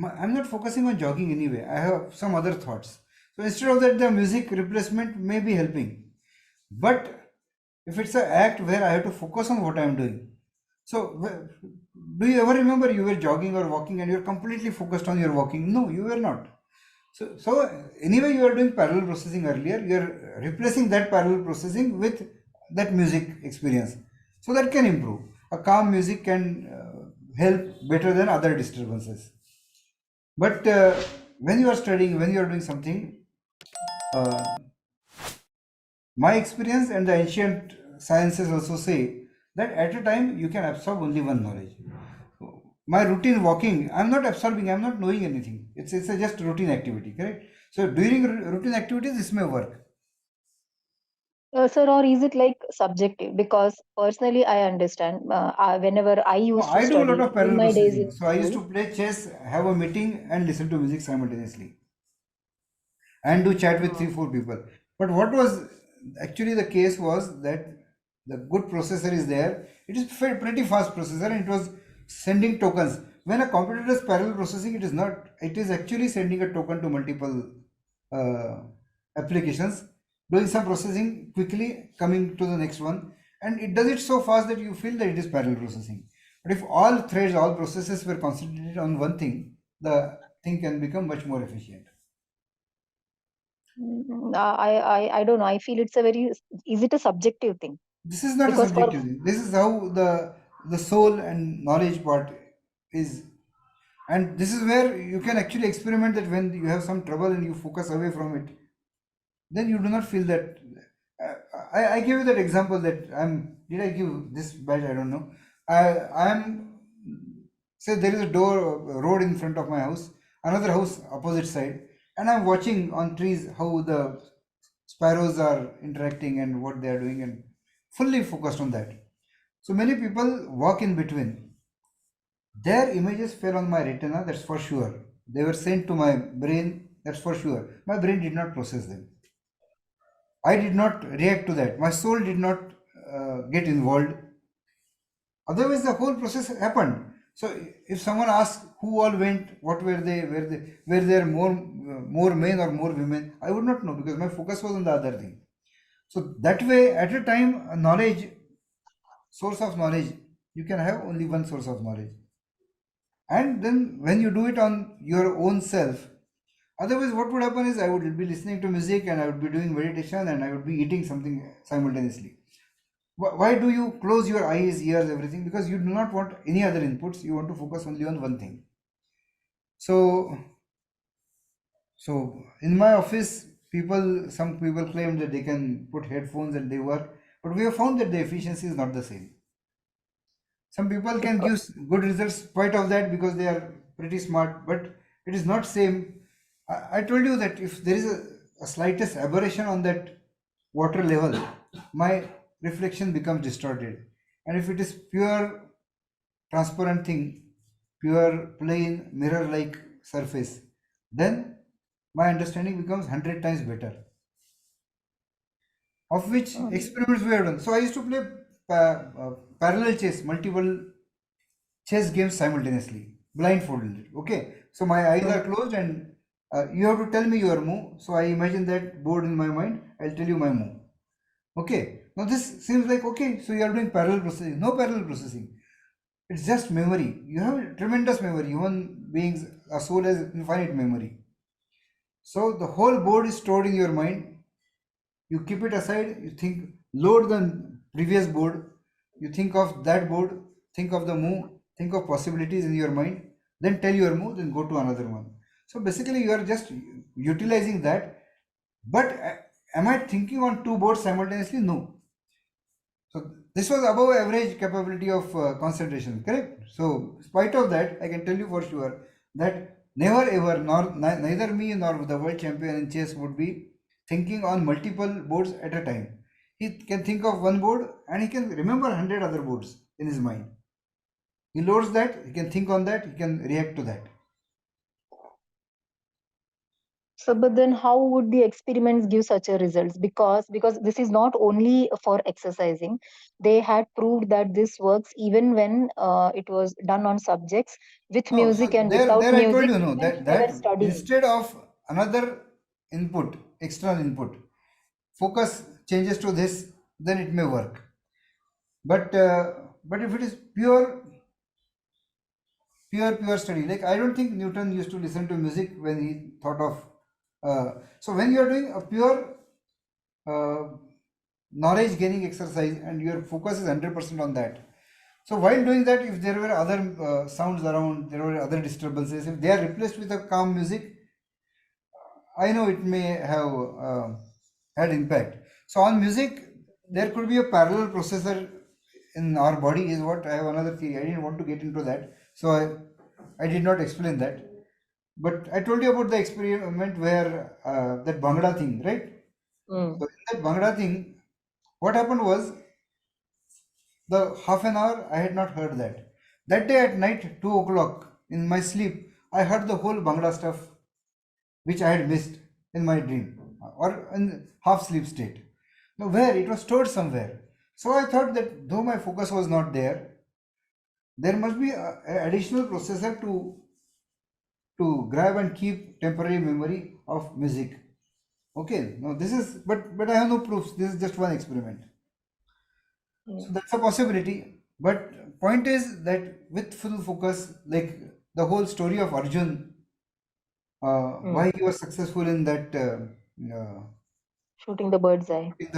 I'm not focusing on jogging anyway. I have some other thoughts. So instead of that, the music replacement may be helping. But if it's an act where I have to focus on what I'm doing, so do you ever remember you were jogging or walking and you're completely focused on your walking? No, you were not. So anyway, you are doing parallel processing earlier. You are replacing that parallel processing with that music experience. So that can improve. A calm music can help better than other disturbances. But when you are studying, when you are doing something, uh, my experience and the ancient sciences also say that at a time you can absorb only one knowledge. My routine walking, I'm not absorbing, I'm not knowing anything. It's a just routine activity, correct? So during routine activities, this may work. Sir, or is it like subjective? Because personally, I understand. Whenever I No, used to I do a lot study of in parallel my days processing. in So I used school, to play chess, have a meeting, and listen to music simultaneously, and do chat with uh, 3 4 people. But what was actually the case was that the good processor is there. It is pretty fast processor and it was sending tokens. When a computer does parallel processing, it is not. It is actually sending a token to multiple uh, applications, doing some processing quickly, coming to the next one, and it does it so fast that you feel that it is parallel processing. But if all threads, all processes were concentrated on one thing, the thing can become much more efficient. I don't know. I feel it's a very, is it a subjective thing? This is not a Because for subjective thing. This is how the soul and knowledge part is, and this is where you can actually experiment that when you have some trouble and you focus away from it, then you do not feel that. I gave you that example that I'm. Did I give this badge? I don't know. I'm. Say there is a road in front of my house, another house opposite side, and I'm watching on trees how the sparrows are interacting and what they are doing, and fully focused on that. So many people walk in between. Their images fell on my retina, that's for sure. They were sent to my brain, that's for sure. My brain did not process them. I did not react to that. My soul did not get involved. Otherwise, the whole process happened. So, if someone asks who all went, what were there more men or more women? I would not know because my focus was on the other thing. So that way, at a time, a knowledge, source of knowledge, you can have only one source of knowledge. And then when you do it on your own self, otherwise what would happen is I would be listening to music and I would be doing meditation and I would be eating something simultaneously. Why do you close your eyes, ears, everything? Because you do not want any other inputs. You want to focus only on one thing. So, so in my office, some people claim that they can put headphones and they work, but we have found that the efficiency is not the same. Some people can give good results spite of that because they are pretty smart, but it is not same. I told you that if there is a slightest aberration on that water level, my reflection becomes distorted. And if it is pure transparent thing, pure plain mirror-like surface, then my understanding becomes 100 times better. Of which um, experiments we have done. So I used to play parallel chess, multiple chess games simultaneously, blindfolded. Okay, so my eyes mm, are closed and you have to tell me your move. So I imagine that board in my mind. I'll tell you my move. Okay, now this seems like okay. So you are doing parallel processing. No parallel processing. It's just memory. You have tremendous memory. Human beings, a soul has infinite memory. So the whole board is stored in your mind. You keep it aside, you think, load the previous board, you think of that board, think of the move, think of possibilities in your mind, then tell your move, then go to another one. So basically you are just utilizing that. But am I thinking on two boards simultaneously? No. So this was above average capability of concentration, correct? So, spite of that, I can tell you for sure that never ever, neither me nor the world champion in chess would be thinking on multiple boards at a time. He can think of one board and he can remember 100 other boards in his mind. He loads that, he can think on that, he can react to that. so but then how would the experiments give such a results? Because this is not only for exercising. They had proved that this works even when it was done on subjects with No, so music and there without I told music, you no even that if they were studying. instead of another input, external input, focus changes to this, then it may work. But if it is pure study, like I don't think Newton used to listen to music when he thought of. So when you are doing a pure uh, knowledge gaining exercise and your focus is 100% on that. So while doing that, if there were other sounds around, there were other disturbances. If they are replaced with a calm music, I know it may have had impact. So on music, there could be a parallel processor in our body is what I have another theory. I didn't want to get into that, so I did not explain that. But I told you about the experiment where that Bhangra thing, right? Mm. So in that Bhangra thing, what happened was the half an hour I had not heard that. That day at night, 2 o'clock in my sleep, I heard the whole Bhangra stuff which I had missed in my dream. or in half sleep state. Now, where it was stored somewhere. So I thought that though my focus was not there, there must be a additional processor to grab and keep temporary memory of music. Okay, now this is, but I have no proofs. This is just one experiment. Yeah. So that's a possibility. But point is that with full focus, like the whole story of Arjun, Mm. why he was successful in that Shooting the bird's eye. in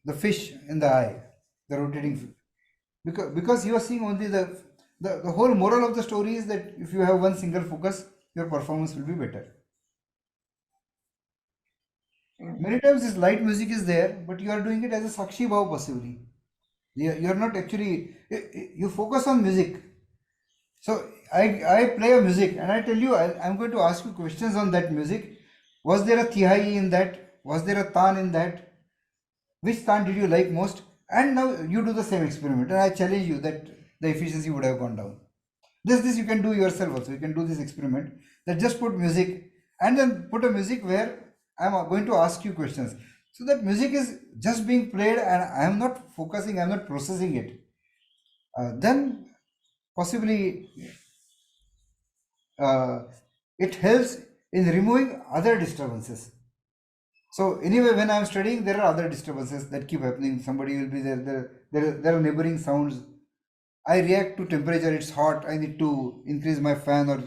the fish in the eye, the rotating fish. Because you are seeing only the whole moral of the story is that if you have one single focus, your performance will be better. Mm. Many times this light music is there, but you are doing it as a sakshi bhav possibly. You are not actually, you focus on music. So I play a music and I tell you I'm going to ask you questions on that music. Was there a tihai in that? Was there a tan in that? Which tan did you like most? And now you do the same experiment and I challenge you that the efficiency would have gone down. This you can do yourself also. You can do this experiment that just put music and then put a music where I'm going to ask you questions. So that music is just being played and I am not focusing, I'm not processing it. Then possibly uh, it helps in removing other disturbances. So anyway, when I'm studying, there are other disturbances that keep happening. Somebody will be there. There are neighboring sounds. I react to temperature. It's hot. I need to increase my fan or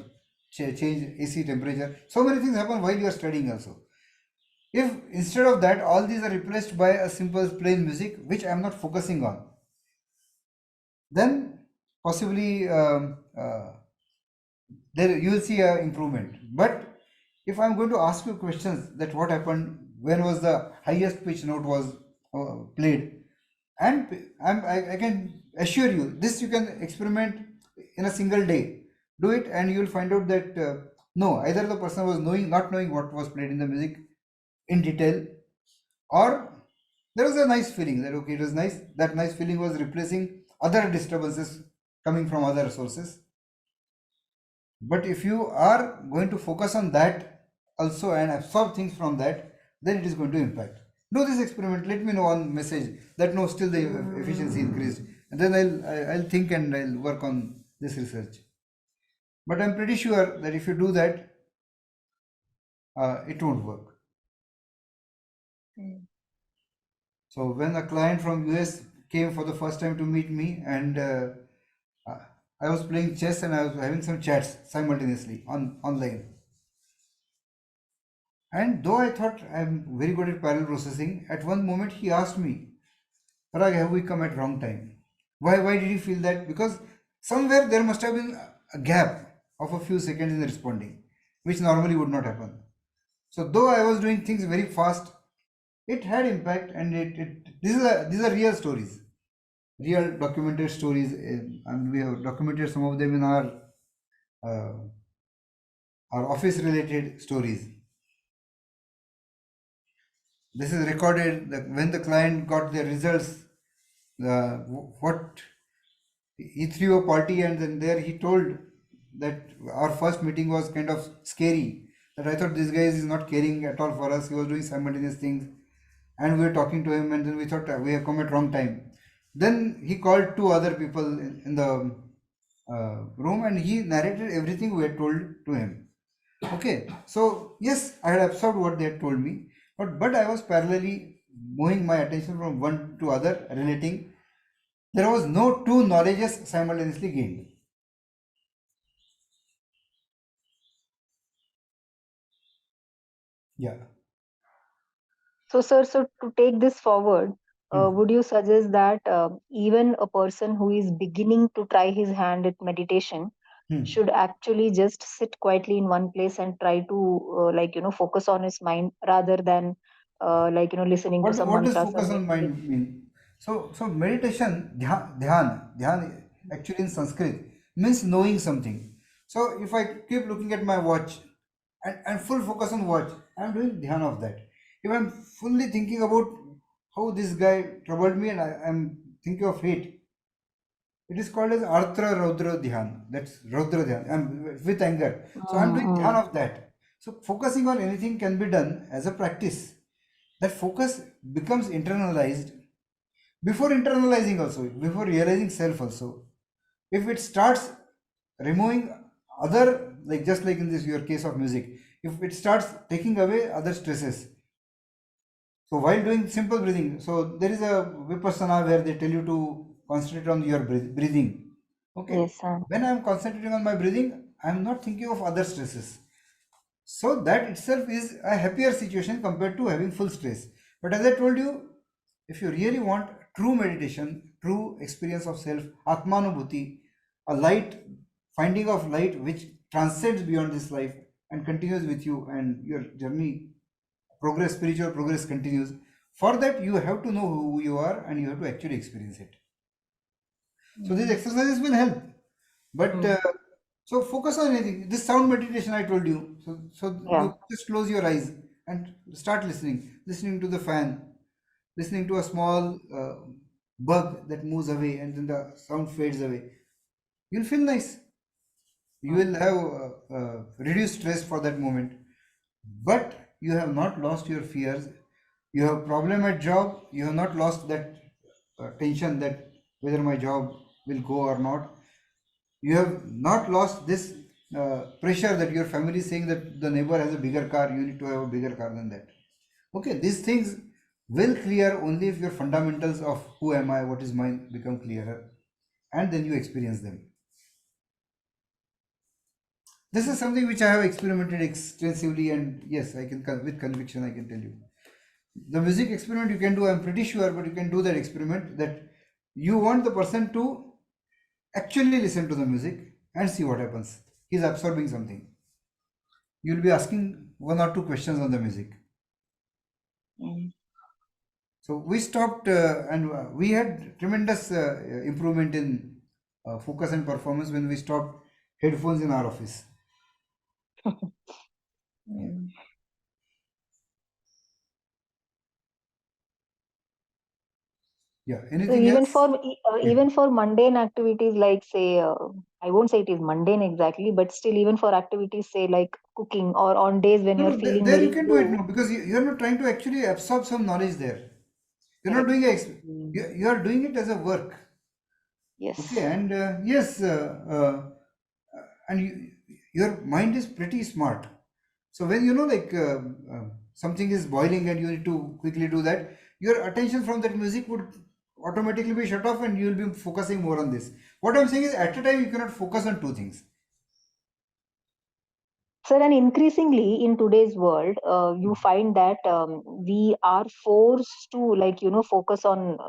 change AC temperature. So many things happen while you are studying also. If instead of that, all these are replaced by a simple plain music, which I am not focusing on, then possibly there you will see a improvement. But if I'm going to ask you questions that what happened, when was the highest pitch note was played, and I can assure you this you can experiment in a single day. Do it and you will find out that no, either the person was not knowing what was played in the music in detail, or there was a nice feeling that okay, it was nice. That nice feeling was replacing other disturbances coming from other sources. But if you are going to focus on that also and absorb things from that, then it is going to impact. Do this experiment. Let me know on message that no, still the efficiency increased, and then I'll think and I'll work on this research. But I'm pretty sure that if you do that, it won't work. Mm. So when a client from US came for the first time to meet me, and uh, I was playing chess and I was having some chats simultaneously on online. And though I thought I'm very good at parallel processing, at one moment he asked me, Parag, have we come at wrong time? Why did you feel that? Because somewhere there must have been a gap of a few seconds in responding, which normally would not happen. So though I was doing things very fast, it had impact, and these are real stories, real documented stories, and we have documented some of them in uh, our office related stories. This is recorded that when the client got their results, what he threw a party, and then there he told that our first meeting was kind of scary. That I thought this guy is not caring at all for us. He was doing simultaneous things, and we were talking to him, and then we thought we have come at wrong time. Then he called two other people in the room, and he narrated everything we had told to him. Okay, so yes, I had absorbed what they had told me, but I was parallelly moving my attention from one to other, relating. There was no two knowledges simultaneously gained. Yeah. So, sir, so to take this forward, Hmm. would you suggest that even a person who is beginning to try his hand at meditation Hmm. should actually just sit quietly in one place and try to, focus on his mind rather than, listening to some What does mantras or focus on maybe mind mean? So meditation, dhyan actually in Sanskrit means knowing something. So if I keep looking at my watch and full focus on watch, I'm doing dhyan of that. If I'm fully thinking about how this guy troubled me and I'm thinking of hate, it is called as Arthra Raudra Dhyan. That's Raudra Dhyan. I'm with anger. So I'm doing dhyan mm, of that. So focusing on anything can be done as a practice. That focus becomes internalized before internalizing also, before realizing self also. If it starts removing other, like just like in this your case of music, if it starts taking away other stresses. So while doing simple breathing, so there is a vipassana where they tell you to concentrate on your breathing. Okay, Yes, sir. when I am concentrating on my breathing, I am not thinking of other stresses. So that itself is a happier situation compared to having full stress. But as I told you, if you really want true meditation, true experience of self, Atmanubhuti, a light, finding of light which transcends beyond this life and continues with you, and your journey, progress, spiritual progress continues. For that, you have to know who you are and you have to actually experience it. So these Mm. exercises will help. But Mm. so focus on anything. This sound meditation I told you. So Yeah. you just close your eyes and start listening. Listening to the fan, listening to a small bug that moves away, and then the sound fades away. You'll feel nice. You Mm. will have reduced stress for that moment. But you have not lost your fears. You have problem at job. You have not lost that tension that whether my job will go or not. You have not lost this pressure that your family is saying that the neighbor has a bigger car, you need to have a bigger car than that. Okay, these things will clear only if your fundamentals of who am I, what is mine become clearer, and then you experience them. This is something which I have experimented extensively, and yes, I can with conviction I can tell you. The music experiment you can do, I'm pretty sure, but you can do that experiment that you want the person to actually listen to the music and see what happens. He's absorbing something. You'll be asking one or two questions on the music. Mm. So we stopped and we had tremendous improvement in focus and performance when we stopped headphones in our office. Yeah. Mm. Yeah. So Anything else? Yeah. even for mundane activities like say I won't say it is mundane exactly, but still even for activities say like cooking or on days when No, you're no, feeling there you very can do it low. now because you're not trying to actually absorb some knowledge there. You're not Correct. doing Mm. you are doing it as a work. Okay, Yes. and yes, and your mind is pretty smart. So when you know like something is boiling and you need to quickly do that, your attention from that music would automatically be shut off and you will be focusing more on this. What I'm saying is at a time you cannot focus on two things. Sir, and increasingly in today's world, you find that we are forced to, like, focus on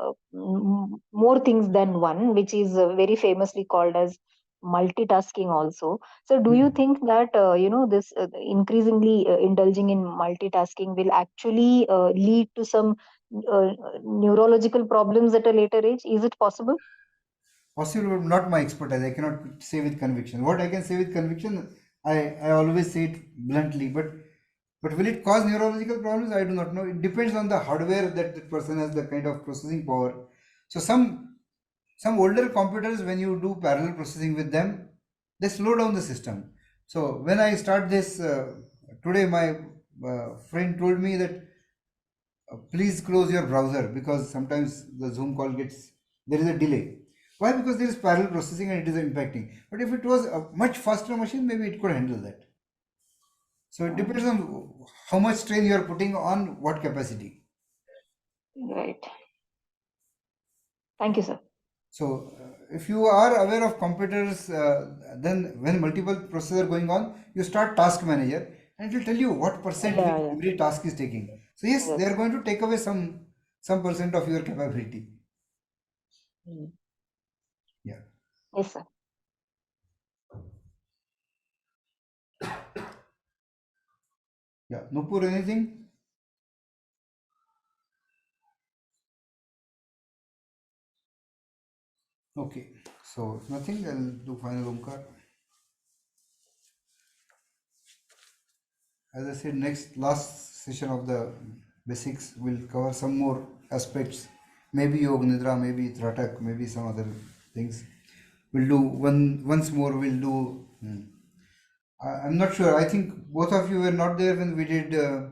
more things than one, which is very famously called as multitasking also. So, do you Hmm. think that, this increasingly indulging in multitasking will actually lead to some uh, neurological problems at a later age? Is it possible? Possible, but not my expertise. I cannot say with conviction. What I can say with conviction, I always say it bluntly, but will it cause neurological problems? I do not know. It depends on the hardware that the person has, the kind of processing power. So some older computers, when you do parallel processing with them, they slow down the system. So when I start this today, my friend told me that please close your browser because sometimes the Zoom call gets there is a delay. Why? Because there is parallel processing and it is impacting. But if it was a much faster machine, maybe it could handle that. So it depends Mm, on how much strain you are putting on what capacity. right. Thank you, sir. So if you are aware of computers, then when multiple processes are going on, you start task manager and it will tell you what percent Yeah, which yeah. every task is taking. So yes, they Yes. are going to take away some percent of your capability. Mm. Yeah. Yes, sir. Yeah. Nupur, anything? Okay. So if nothing, I'll do final Omkar. As I said, next last session of the basics will cover some more aspects. Maybe Yoga Nidra, maybe Tratak, maybe some other things. We'll do once more. We'll do I'm not sure. I think both of you were not there when we did uh,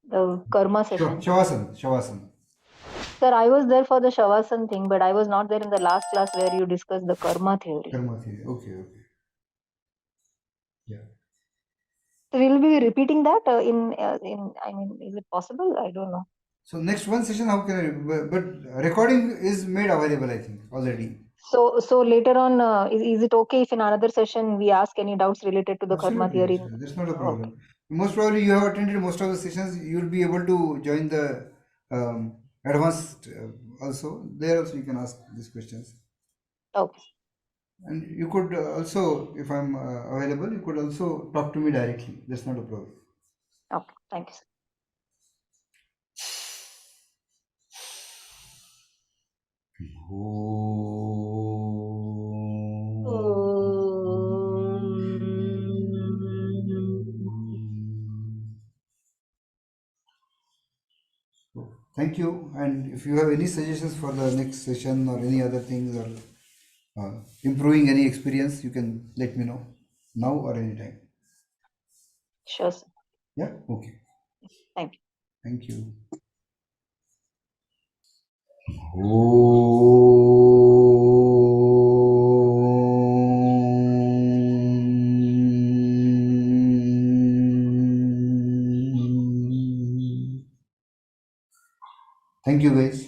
The karma session. Shavasana. Shavasana. Sir, I was there for the Shavasana thing, but I was not there in the last class where you discussed the karma theory. Karma theory. Okay, okay. Yeah. So we'll be repeating that in. I mean, is it possible? I don't know. So next one session, how can I? But recording is made available, I think, already. So later on, is it okay if in another session we ask any doubts related to the karma Absolutely, theory? absolutely. That's not a Okay. problem. Most probably, you have attended most of the sessions. You'll be able to join the advanced also. There also, you can ask these questions. Okay. And you could also, if I'm available, you could also talk to me directly. That's not a problem. Okay. Thank you, sir. So, thank you. And if you have any suggestions for the next session or any other things or improving any experience, you can let me know now or anytime. Sure, sir. Yeah. Okay. Thank you. Thank you. Oh. Thank you, guys.